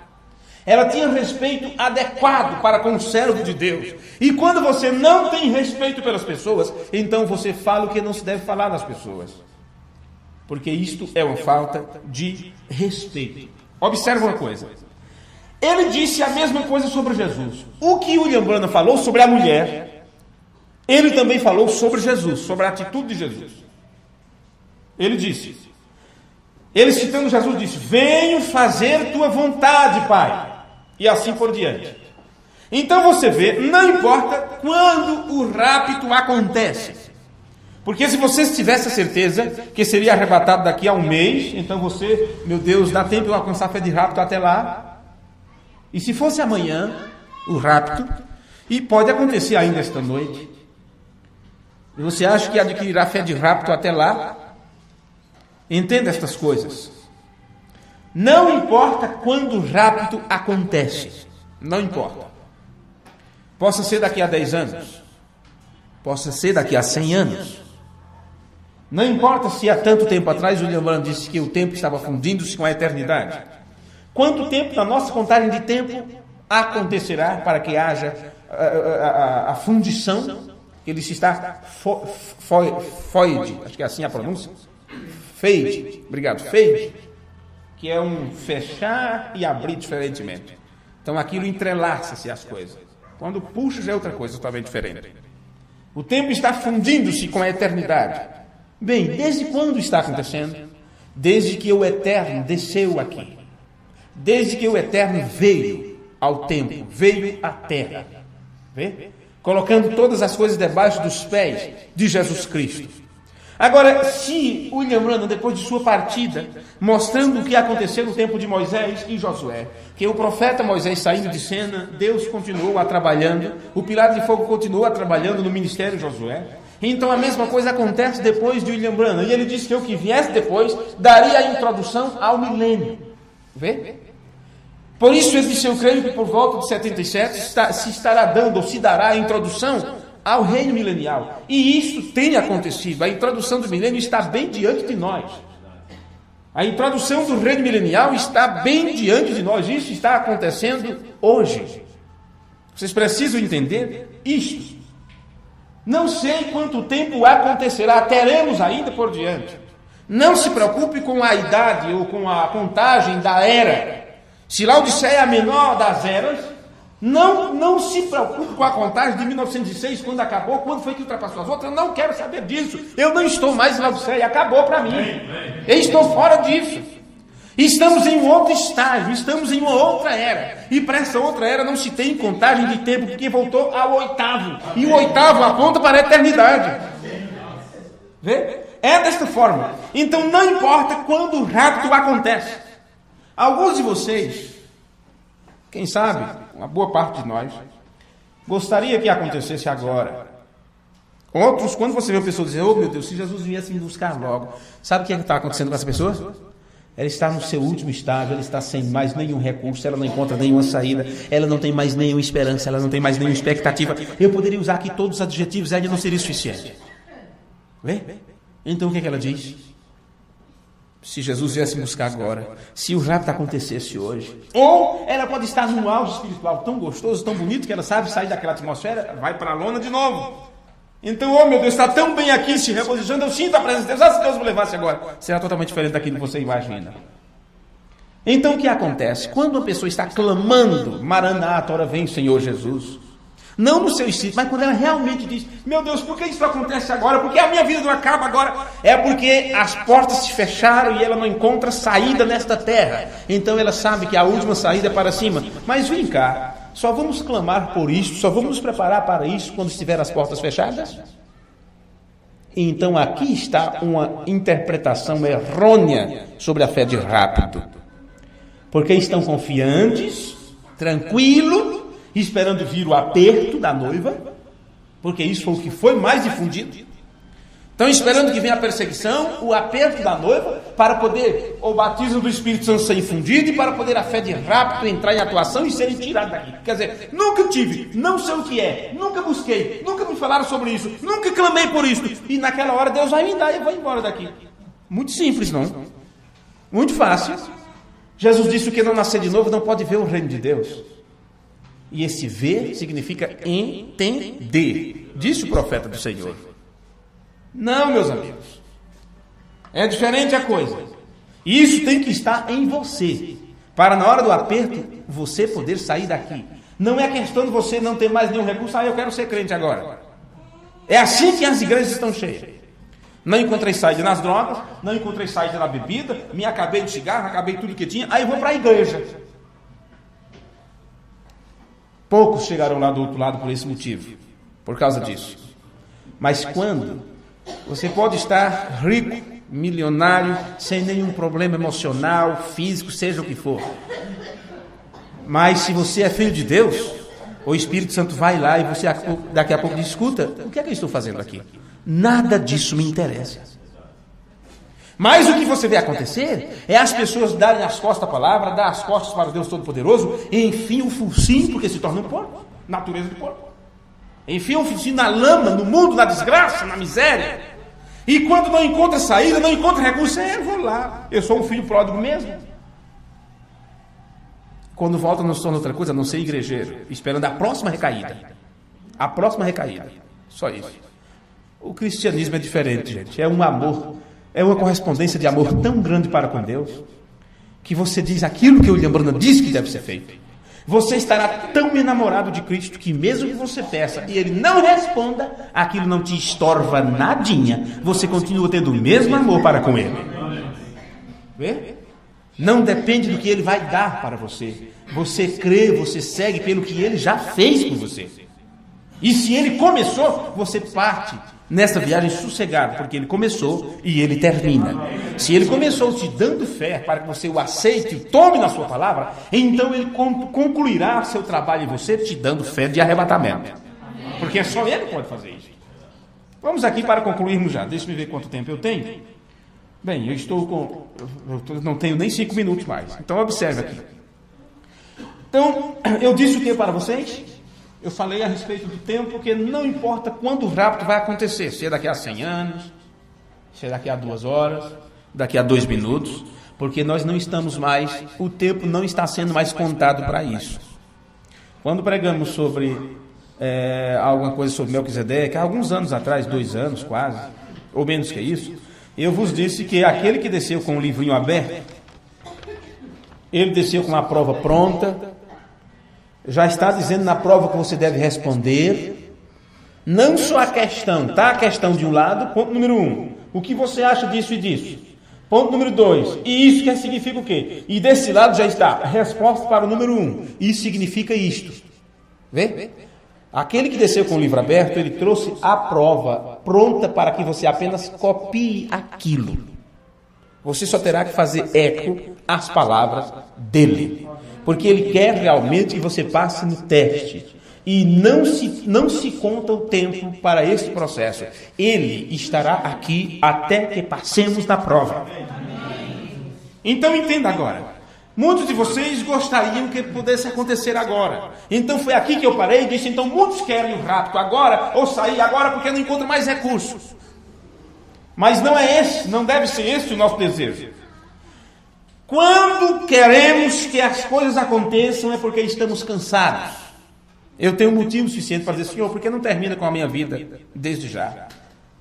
[SPEAKER 1] Ela tinha respeito adequado para com o servo de Deus. E quando você não tem respeito pelas pessoas, então você fala o que não se deve falar das pessoas. Porque isto é uma falta de respeito. Observe uma coisa. Ele disse a mesma coisa sobre Jesus. O que William Branham falou sobre a mulher, ele também falou sobre Jesus, sobre a atitude de Jesus. Ele disse, ele citando Jesus disse: venho fazer tua vontade, Pai. E assim por diante. Então você vê, não importa quando o rapto acontece. Porque se você tivesse a certeza que seria arrebatado daqui a um mês, então você, meu Deus, dá tempo de eu alcançar a fé de rapto até lá. E se fosse amanhã, o rapto, e pode acontecer ainda esta noite, e você acha que adquirirá fé de rapto até lá? Entenda estas coisas. Não importa quando o rapto acontece. Não importa. Possa ser daqui a 10 anos. Possa ser daqui a 100 anos. Não importa se há tanto tempo atrás o William Branham disse que o tempo estava fundindo-se com a eternidade. Quanto tempo na nossa contagem de tempo acontecerá para que haja a fundição? Ele se está foide, acho que é assim a pronúncia. Fade, obrigado, fade, que é um fechar e abrir diferentemente. Então aquilo entrelaça-se as coisas. Quando puxa já é outra coisa, totalmente diferente. O tempo está fundindo-se com a eternidade. Bem, desde quando está acontecendo? Desde que o Eterno desceu aqui. Desde que o Eterno veio ao tempo, veio à terra. Vê? Colocando todas as coisas debaixo dos pés de Jesus Cristo. Agora, se William Branham, depois de sua partida, mostrando o que aconteceu no tempo de Moisés e Josué, que o profeta Moisés saindo de cena, Deus continuou a trabalhando, o pilar de fogo continuou a trabalhando no ministério de Josué, então a mesma coisa acontece depois de William Branham, e ele disse que o que viesse depois daria a introdução ao milênio. Vê? Por isso ele disse, eu creio que por volta de 77 se estará dando, ou se dará a introdução ao reino milenial. E isso tem acontecido. A introdução do milênio está bem diante de nós. A introdução do reino milenial está bem diante de nós. Isso está acontecendo hoje. Vocês precisam entender isto. Não sei quanto tempo acontecerá, teremos ainda por diante. Não se preocupe com a idade ou com a contagem da era. Se Laodiceia é a menor das eras, não se preocupe com a contagem de 1906, quando acabou, quando foi que ultrapassou as outras. Eu não quero saber disso. Eu não estou mais em Laodiceia, acabou para mim. Eu estou fora disso. Estamos em um outro estágio, estamos em uma outra era. E para essa outra era não se tem contagem de tempo, porque voltou ao oitavo. E o oitavo aponta para a eternidade. Vê? É desta forma. Então não importa quando o rapto acontece. Alguns de vocês, quem sabe, uma boa parte de nós, gostaria que acontecesse agora. Outros, quando você vê uma pessoa dizer, oh meu Deus, se Jesus viesse me buscar logo. Sabe o que está acontecendo com essa pessoa? Ela está no seu último estágio, ela está sem mais nenhum recurso, ela não encontra nenhuma saída, ela não tem mais nenhuma esperança, ela não tem mais nenhuma expectativa. Eu poderia usar aqui todos os adjetivos e ainda não seria suficiente. Vê? Então o que ela diz? Se Jesus viesse buscar agora, se o rapto acontecesse hoje, ou ela pode estar num auge espiritual tão gostoso, tão bonito, que ela sabe sair daquela atmosfera, vai para a lona de novo. Então, oh meu Deus, está tão bem aqui, se regozijando, eu sinto a presença de Deus. Ah, se Deus me levasse agora, será totalmente diferente daquilo que você imagina. Então o que acontece? Quando uma pessoa está clamando, Maranata, ora vem Senhor Jesus, não no seu espírito, mas quando ela realmente diz, meu Deus, por que isso acontece agora? Por que a minha vida não acaba agora? É porque as portas se fecharam e ela não encontra saída nesta terra. Então ela sabe que a última saída é para cima. Mas vem cá, só vamos clamar por isso, só vamos nos preparar para isso quando estiver as portas fechadas? Então aqui está uma interpretação errônea sobre a fé de rápido. Porque estão confiantes, tranquilos, esperando vir o aperto da noiva, porque isso foi o que foi mais difundido. Estão esperando que venha a perseguição, o aperto da noiva, para poder o batismo do Espírito Santo ser infundido e para poder a fé de rápido entrar em atuação e serem tirados daqui. Quer dizer, nunca tive, não sei o que é, nunca busquei, nunca me falaram sobre isso, nunca clamei por isso. E naquela hora Deus vai me dar e eu vou embora daqui. Muito simples, não? Muito fácil. Jesus disse que não nascer de novo não pode ver o reino de Deus. E esse ver significa entender. Disse o profeta do Senhor. Não, meus amigos. É diferente a coisa. Isso tem que estar em você. Para na hora do aperto, você poder sair daqui. Não é questão de você não ter mais nenhum recurso. Eu quero ser crente agora. É assim que as igrejas estão cheias. Não encontrei saída nas drogas, não encontrei saída na bebida, me acabei de cigarro, acabei tudo que tinha, aí eu vou para a igreja. Poucos chegarão lá do outro lado por esse motivo, por causa disso. Mas quando você pode estar rico, milionário, sem nenhum problema emocional, físico, seja o que for. Mas se você é filho de Deus, o Espírito Santo vai lá e você daqui a pouco diz, escuta, o que é que eu estou fazendo aqui? Nada disso me interessa. Mas o que você vê acontecer é as pessoas darem as costas à palavra, dar as costas para o Deus Todo-Poderoso, e enfim o focinho, porque se torna um porco, natureza de porco. Enfim o focinho na lama, no mundo, na desgraça, na miséria. E quando não encontra saída, não encontra recurso, eu vou lá. Eu sou um filho pródigo mesmo. Quando volta não se torna outra coisa, a não ser igrejeiro, esperando a próxima recaída. A próxima recaída. Só isso. O cristianismo é diferente, gente. É um amor, é uma correspondência de amor tão grande para com Deus, que você diz aquilo que o William Branham disse que deve ser feito. Você estará tão enamorado de Cristo que mesmo que você peça e Ele não responda, aquilo não te estorva nadinha. Você continua tendo o mesmo amor para com Ele. Vê? Não depende do que Ele vai dar para você. Você crê, você segue pelo que Ele já fez por você. E se Ele começou, você parte nessa viagem sossegado, porque Ele começou e Ele termina. Se Ele começou te dando fé para que você o aceite e tome na sua palavra, então Ele concluirá seu trabalho em você te dando fé de arrebatamento. Porque é só Ele que pode fazer isso. Vamos aqui para concluirmos já. Deixa eu ver quanto tempo eu tenho. Bem, eu não tenho nem 5 minutos mais. Então observe aqui. Então, eu disse o que para vocês? Eu falei a respeito do tempo, porque não importa quando o rapto vai acontecer, se é daqui a 100 anos, se é daqui a 2 horas, daqui a 2 minutos, porque nós não estamos mais, o tempo não está sendo mais contado para isso. Quando pregamos sobre alguma coisa sobre Melquisedeque, há alguns anos atrás, 2 anos quase, ou menos que isso, eu vos disse que aquele que desceu com o livrinho aberto, ele desceu com a prova pronta, já está dizendo na prova que você deve responder, não só a questão, tá? A questão de um lado, ponto número 1, o que você acha disso e disso? Ponto número 2, e isso quer significa o quê? E desse lado já está a resposta para o número 1, isso significa isto. Vê? Aquele que desceu com o livro aberto, ele trouxe a prova pronta para que você apenas copie aquilo. Você só terá que fazer eco às palavras dele. Porque ele quer realmente que você passe no teste. E não se conta o tempo para esse processo. Ele estará aqui até que passemos na prova. Então entenda agora. Muitos de vocês gostariam que pudesse acontecer agora. Então foi aqui que eu parei e disse, então muitos querem o rapto agora, ou sair agora porque não encontram mais recursos. Mas não deve ser esse o nosso desejo. Quando queremos que as coisas aconteçam é porque estamos cansados. Eu tenho motivo suficiente para dizer, Senhor, por que não termina com a minha vida desde já?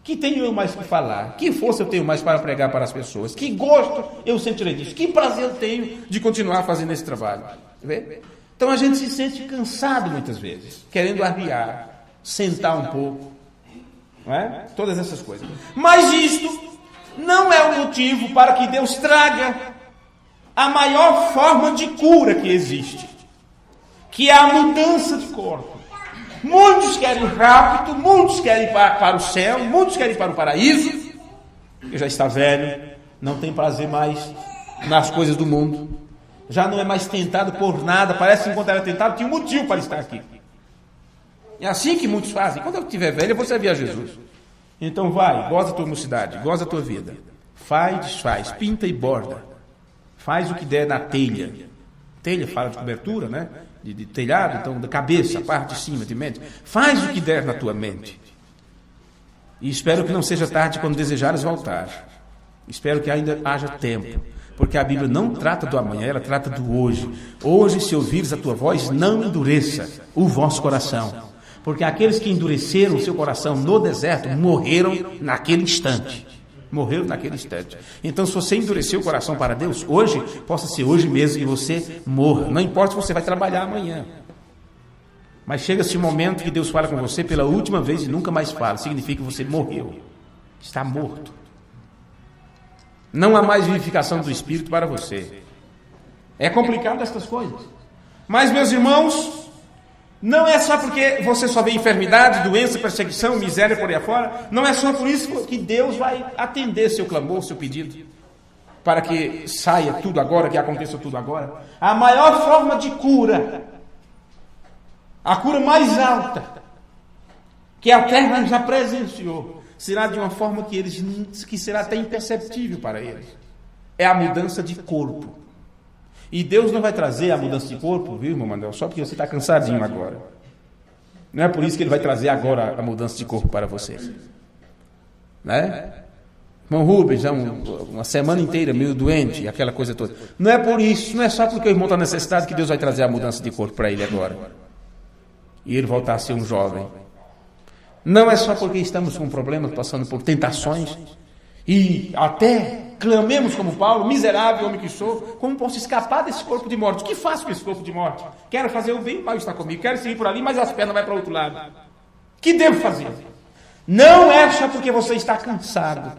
[SPEAKER 1] Que tenho eu mais que falar? Que força eu tenho mais para pregar para as pessoas? Que gosto eu sentirei disso? Que prazer eu tenho de continuar fazendo esse trabalho? Vê? Então a gente se sente cansado muitas vezes, querendo arriar, sentar um pouco, não é? Todas essas coisas. Mas isto não é o motivo para que Deus traga a maior forma de cura que existe. que é a mudança de corpo. Muitos querem rápido, muitos querem ir para o céu, muitos querem ir para o paraíso, porque já está velho, não tem prazer mais nas coisas do mundo, já não é mais tentado por nada, parece que quando era tentado tinha um motivo para estar aqui. É assim que muitos fazem. Quando eu estiver velho, eu vou servir a Jesus. Então vai, goza da tua mocidade, goza da tua vida. Faz, desfaz, pinta e borda. Faz o que der na telha. Telha fala de cobertura, né? De telhado, então da cabeça, a parte de cima, de mente. Faz o que der na tua mente. E espero que não seja tarde quando desejares voltar. Espero que ainda haja tempo. Porque a Bíblia não trata do amanhã, ela trata do hoje. Hoje, se ouvires a tua voz, não endureça o vosso coração. Porque aqueles que endureceram o seu coração no deserto morreram naquele instante. Morreram naquele instante. Então, se você endureceu o coração para Deus, hoje, possa ser hoje mesmo que você morra. Não importa se você vai trabalhar amanhã. Mas chega-se um momento que Deus fala com você pela última vez e nunca mais fala. Significa que você morreu. Está morto. Não há mais vivificação do Espírito para você. É complicado estas coisas. Mas, meus irmãos, não é só porque você só vê enfermidade, doença, perseguição, miséria por aí afora. Não é só por isso que Deus vai atender seu clamor, seu pedido. Para que saia tudo agora, que aconteça tudo agora. A maior forma de cura, a cura mais alta, que a terra já presenciou, será de uma forma que será até imperceptível para eles. É a mudança de corpo. E Deus não vai trazer a mudança de corpo, viu, irmão Manuel, só porque você está cansadinho agora. Não é por isso que Ele vai trazer agora a mudança de corpo para você. Né? Irmão Rubens, já uma semana inteira meio doente, aquela coisa toda. Não é por isso, não é só porque o irmão está necessitado que Deus vai trazer a mudança de corpo para ele agora. E ele voltar a ser um jovem. Não é só porque estamos com problemas, passando por tentações, e até clamemos como Paulo, miserável homem que sou, como posso escapar desse corpo de morte? O que faço com esse corpo de morte? Quero fazer o bem, o mal está comigo. Quero seguir por ali, mas as pernas vão para o outro lado. O que devo fazer? Não é só porque você está cansado,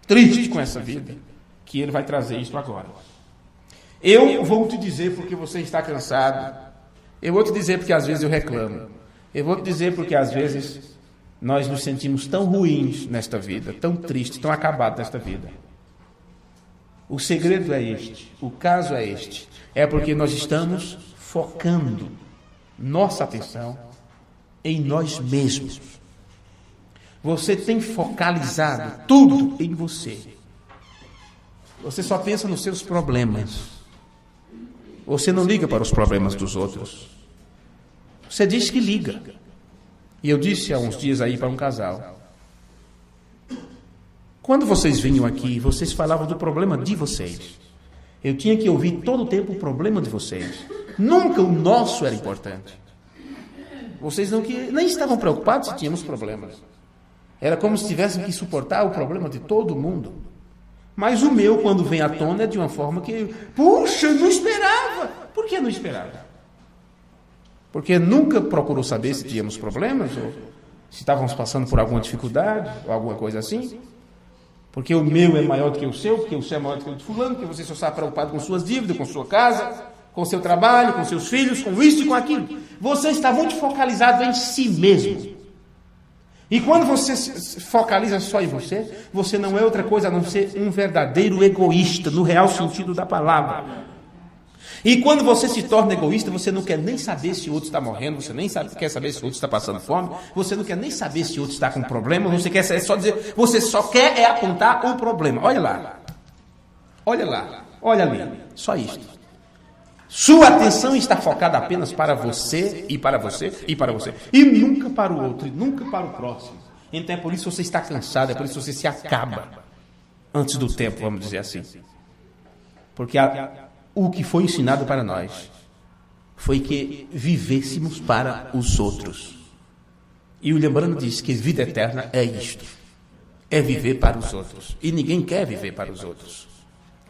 [SPEAKER 1] triste com essa vida, que Ele vai trazer isso agora. Eu vou te dizer porque você está cansado. Eu vou te dizer porque às vezes eu reclamo. Eu vou te dizer porque às vezes nós nos sentimos tão ruins nesta vida, tão tristes, tão acabados nesta vida. O segredo é este, o caso é este. É porque nós estamos focando nossa atenção em nós mesmos. Você tem focalizado tudo em você. Você só pensa nos seus problemas. Você não liga para os problemas dos outros. Você diz que liga. E eu disse há uns dias aí para um casal. Quando vocês vinham aqui, vocês falavam do problema de vocês. Eu tinha que ouvir todo o tempo o problema de vocês. Nunca o nosso era importante. Vocês nem estavam preocupados se tínhamos problemas. Era como se tivessem que suportar o problema de todo mundo. Mas o meu, quando vem à tona, é de uma forma que... Puxa, eu não esperava. Por que não esperava? Porque nunca procurou saber se tínhamos problemas, ou se estávamos passando por alguma dificuldade, ou alguma coisa assim. Porque o meu é maior do que o seu, porque o seu é maior do que o de fulano, porque você só está preocupado com suas dívidas, com sua casa, com seu trabalho, com seus filhos, com isso e com aquilo. Você está muito focalizado em si mesmo. E quando você se focaliza só em você, você não é outra coisa a não ser um verdadeiro egoísta, no real sentido da palavra. E quando você se torna egoísta, você não quer nem saber se o outro está morrendo, você nem quer saber se o outro está passando fome, você não quer nem saber se o outro está com problema, você só quer apontar o problema. Olha lá, olha ali, só isto. Sua atenção está focada apenas para você, e para você, e para você, e nunca para o outro, e nunca para o próximo. Então é por isso que você está cansado, é por isso que você se acaba antes do tempo, vamos dizer assim. Porque o que foi ensinado para nós foi que vivêssemos para os outros. E o Lembrando diz que vida eterna é isto. É viver para os outros. E ninguém quer viver para os outros.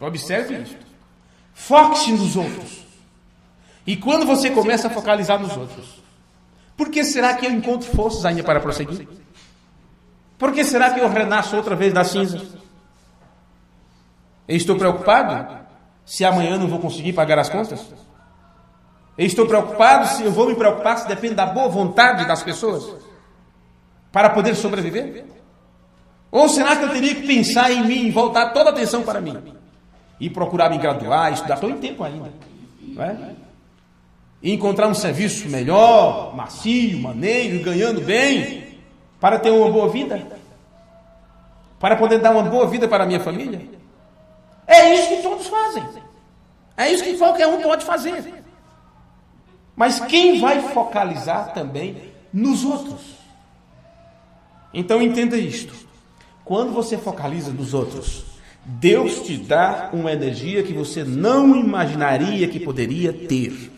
[SPEAKER 1] Observe isto. Foque-se nos outros. E quando você começa a focalizar nos outros, por que será que eu encontro forças ainda para prosseguir? Por que será que eu renasço outra vez das cinzas? Eu estou preocupado se amanhã não vou conseguir pagar as contas? Eu estou preocupado se eu vou me preocupar se depende da boa vontade das pessoas para poder sobreviver? Ou será que eu teria que pensar em mim, voltar toda a atenção para mim e procurar me graduar, estudar? Estou em tempo ainda, não é? E encontrar um serviço melhor, macio, maneiro, ganhando bem, para ter uma boa vida, para poder dar uma boa vida para a minha família. É isso que todos fazem. É isso que qualquer um pode fazer. Mas quem vai focalizar também nos outros? Então entenda isto. Quando você focaliza nos outros, Deus te dá uma energia que você não imaginaria que poderia ter.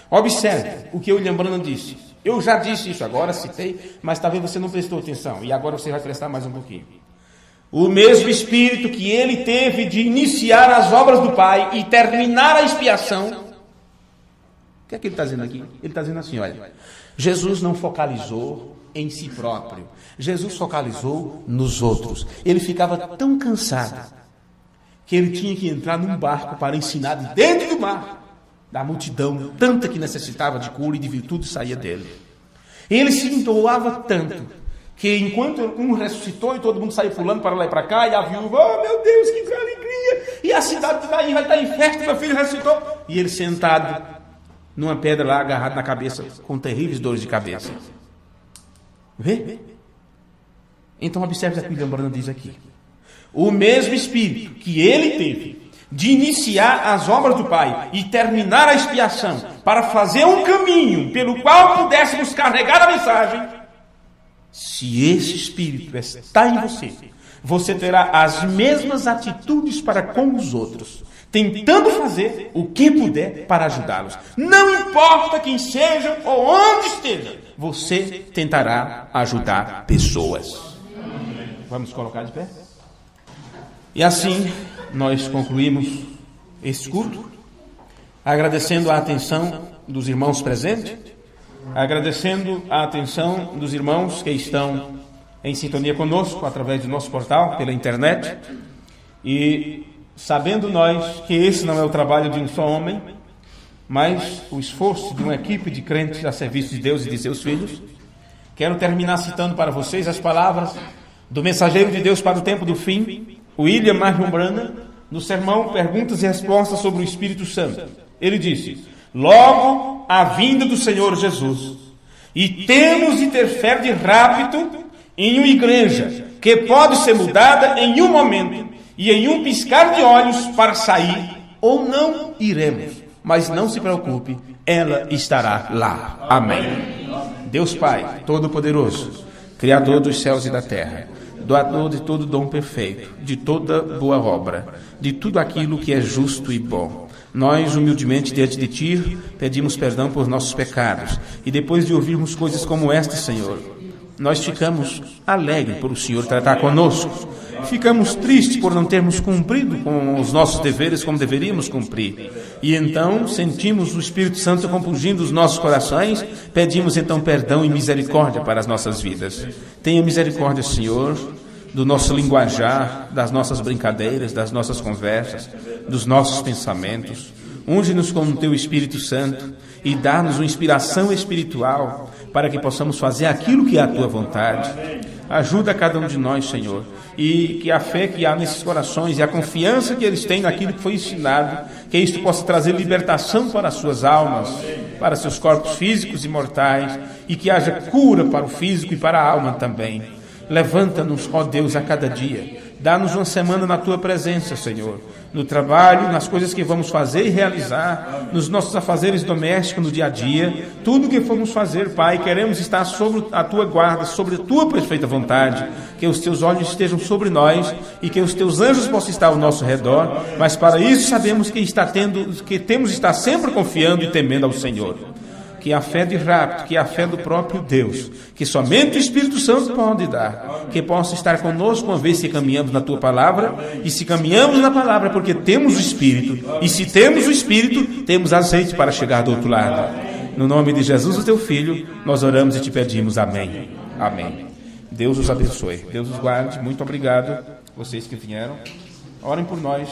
[SPEAKER 1] Observe o que o William Branham disse. Eu já disse isso agora, citei, mas talvez você não prestou atenção. E agora você vai prestar mais um pouquinho. O mesmo espírito que ele teve de iniciar as obras do Pai e terminar a expiação. O que é que ele está dizendo aqui? Ele está dizendo assim, olha, Jesus não focalizou em si próprio. Jesus focalizou nos outros. Ele ficava tão cansado que ele tinha que entrar num barco para ensinar de dentro do mar, da multidão, tanta que necessitava de cura e de virtude saía dele. Ele se doava tanto que enquanto um ressuscitou e todo mundo saiu pulando para lá e para cá, e a viúva, oh meu Deus, que alegria! E a cidade vai estar em festa, meu filho ressuscitou. E ele sentado numa pedra lá, agarrado na cabeça, com terríveis dores de cabeça. Vê? Então observe o que William Branham diz aqui. O mesmo espírito que ele teve de iniciar as obras do Pai e terminar a expiação para fazer um caminho pelo qual pudéssemos carregar a mensagem, se esse espírito está em você, você terá as mesmas atitudes para com os outros, tentando fazer o que puder para ajudá-los. Não importa quem seja ou onde esteja, você tentará ajudar pessoas. Vamos colocar de pé? E assim nós concluímos este culto, agradecendo a atenção dos irmãos presentes, agradecendo a atenção dos irmãos que estão em sintonia conosco através do nosso portal, pela internet, e sabendo nós que esse não é o trabalho de um só homem, mas o esforço de uma equipe de crentes a serviço de Deus e de seus filhos, quero terminar citando para vocês as palavras do mensageiro de Deus para o tempo do fim, William Marion Branham, no sermão Perguntas e Respostas sobre o Espírito Santo. Ele disse: logo a vinda do Senhor Jesus, e temos de ter fé de rápido em uma igreja que pode ser mudada em um momento e em um piscar de olhos para sair, ou não iremos, mas não se preocupe, ela estará lá. Amém. Deus Pai Todo-Poderoso, Criador dos céus e da terra, doador de todo dom perfeito, de toda boa obra, de tudo aquilo que é justo e bom, nós, humildemente diante de Ti, pedimos perdão por nossos pecados, e depois de ouvirmos coisas como esta, Senhor, nós ficamos alegres por o Senhor tratar conosco, ficamos tristes por não termos cumprido com os nossos deveres como deveríamos cumprir, e então sentimos o Espírito Santo compungindo os nossos corações, pedimos então perdão e misericórdia para as nossas vidas. Tenha misericórdia, Senhor, do nosso linguajar, das nossas brincadeiras, das nossas conversas, dos nossos pensamentos. Unge-nos com o Teu Espírito Santo e dá-nos uma inspiração espiritual para que possamos fazer aquilo que é a Tua vontade. Ajuda cada um de nós, Senhor, e que a fé que há nesses corações e a confiança que eles têm naquilo que foi ensinado, que isto possa trazer libertação para as suas almas, para seus corpos físicos e mortais, e que haja cura para o físico e para a alma também. Levanta-nos, ó Deus, a cada dia. Dá-nos uma semana na Tua presença, Senhor, no trabalho, nas coisas que vamos fazer e realizar, nos nossos afazeres domésticos, no dia a dia, tudo o que formos fazer, Pai, queremos estar sobre a Tua guarda, sobre a Tua perfeita vontade, que os Teus olhos estejam sobre nós e que os Teus anjos possam estar ao nosso redor, mas para isso sabemos que temos de estar sempre confiando e temendo ao Senhor. Que a fé de rapto, que a fé do próprio Deus, que somente o Espírito Santo pode dar, que possa estar conosco uma vez que caminhamos na Tua Palavra, e se caminhamos na Palavra porque temos o Espírito, e se temos o Espírito, temos azeite para chegar do outro lado. No nome de Jesus, o Teu Filho, nós oramos e Te pedimos. Amém. Amém. Deus os abençoe. Deus os guarde. Muito obrigado, vocês que vieram. Orem por nós.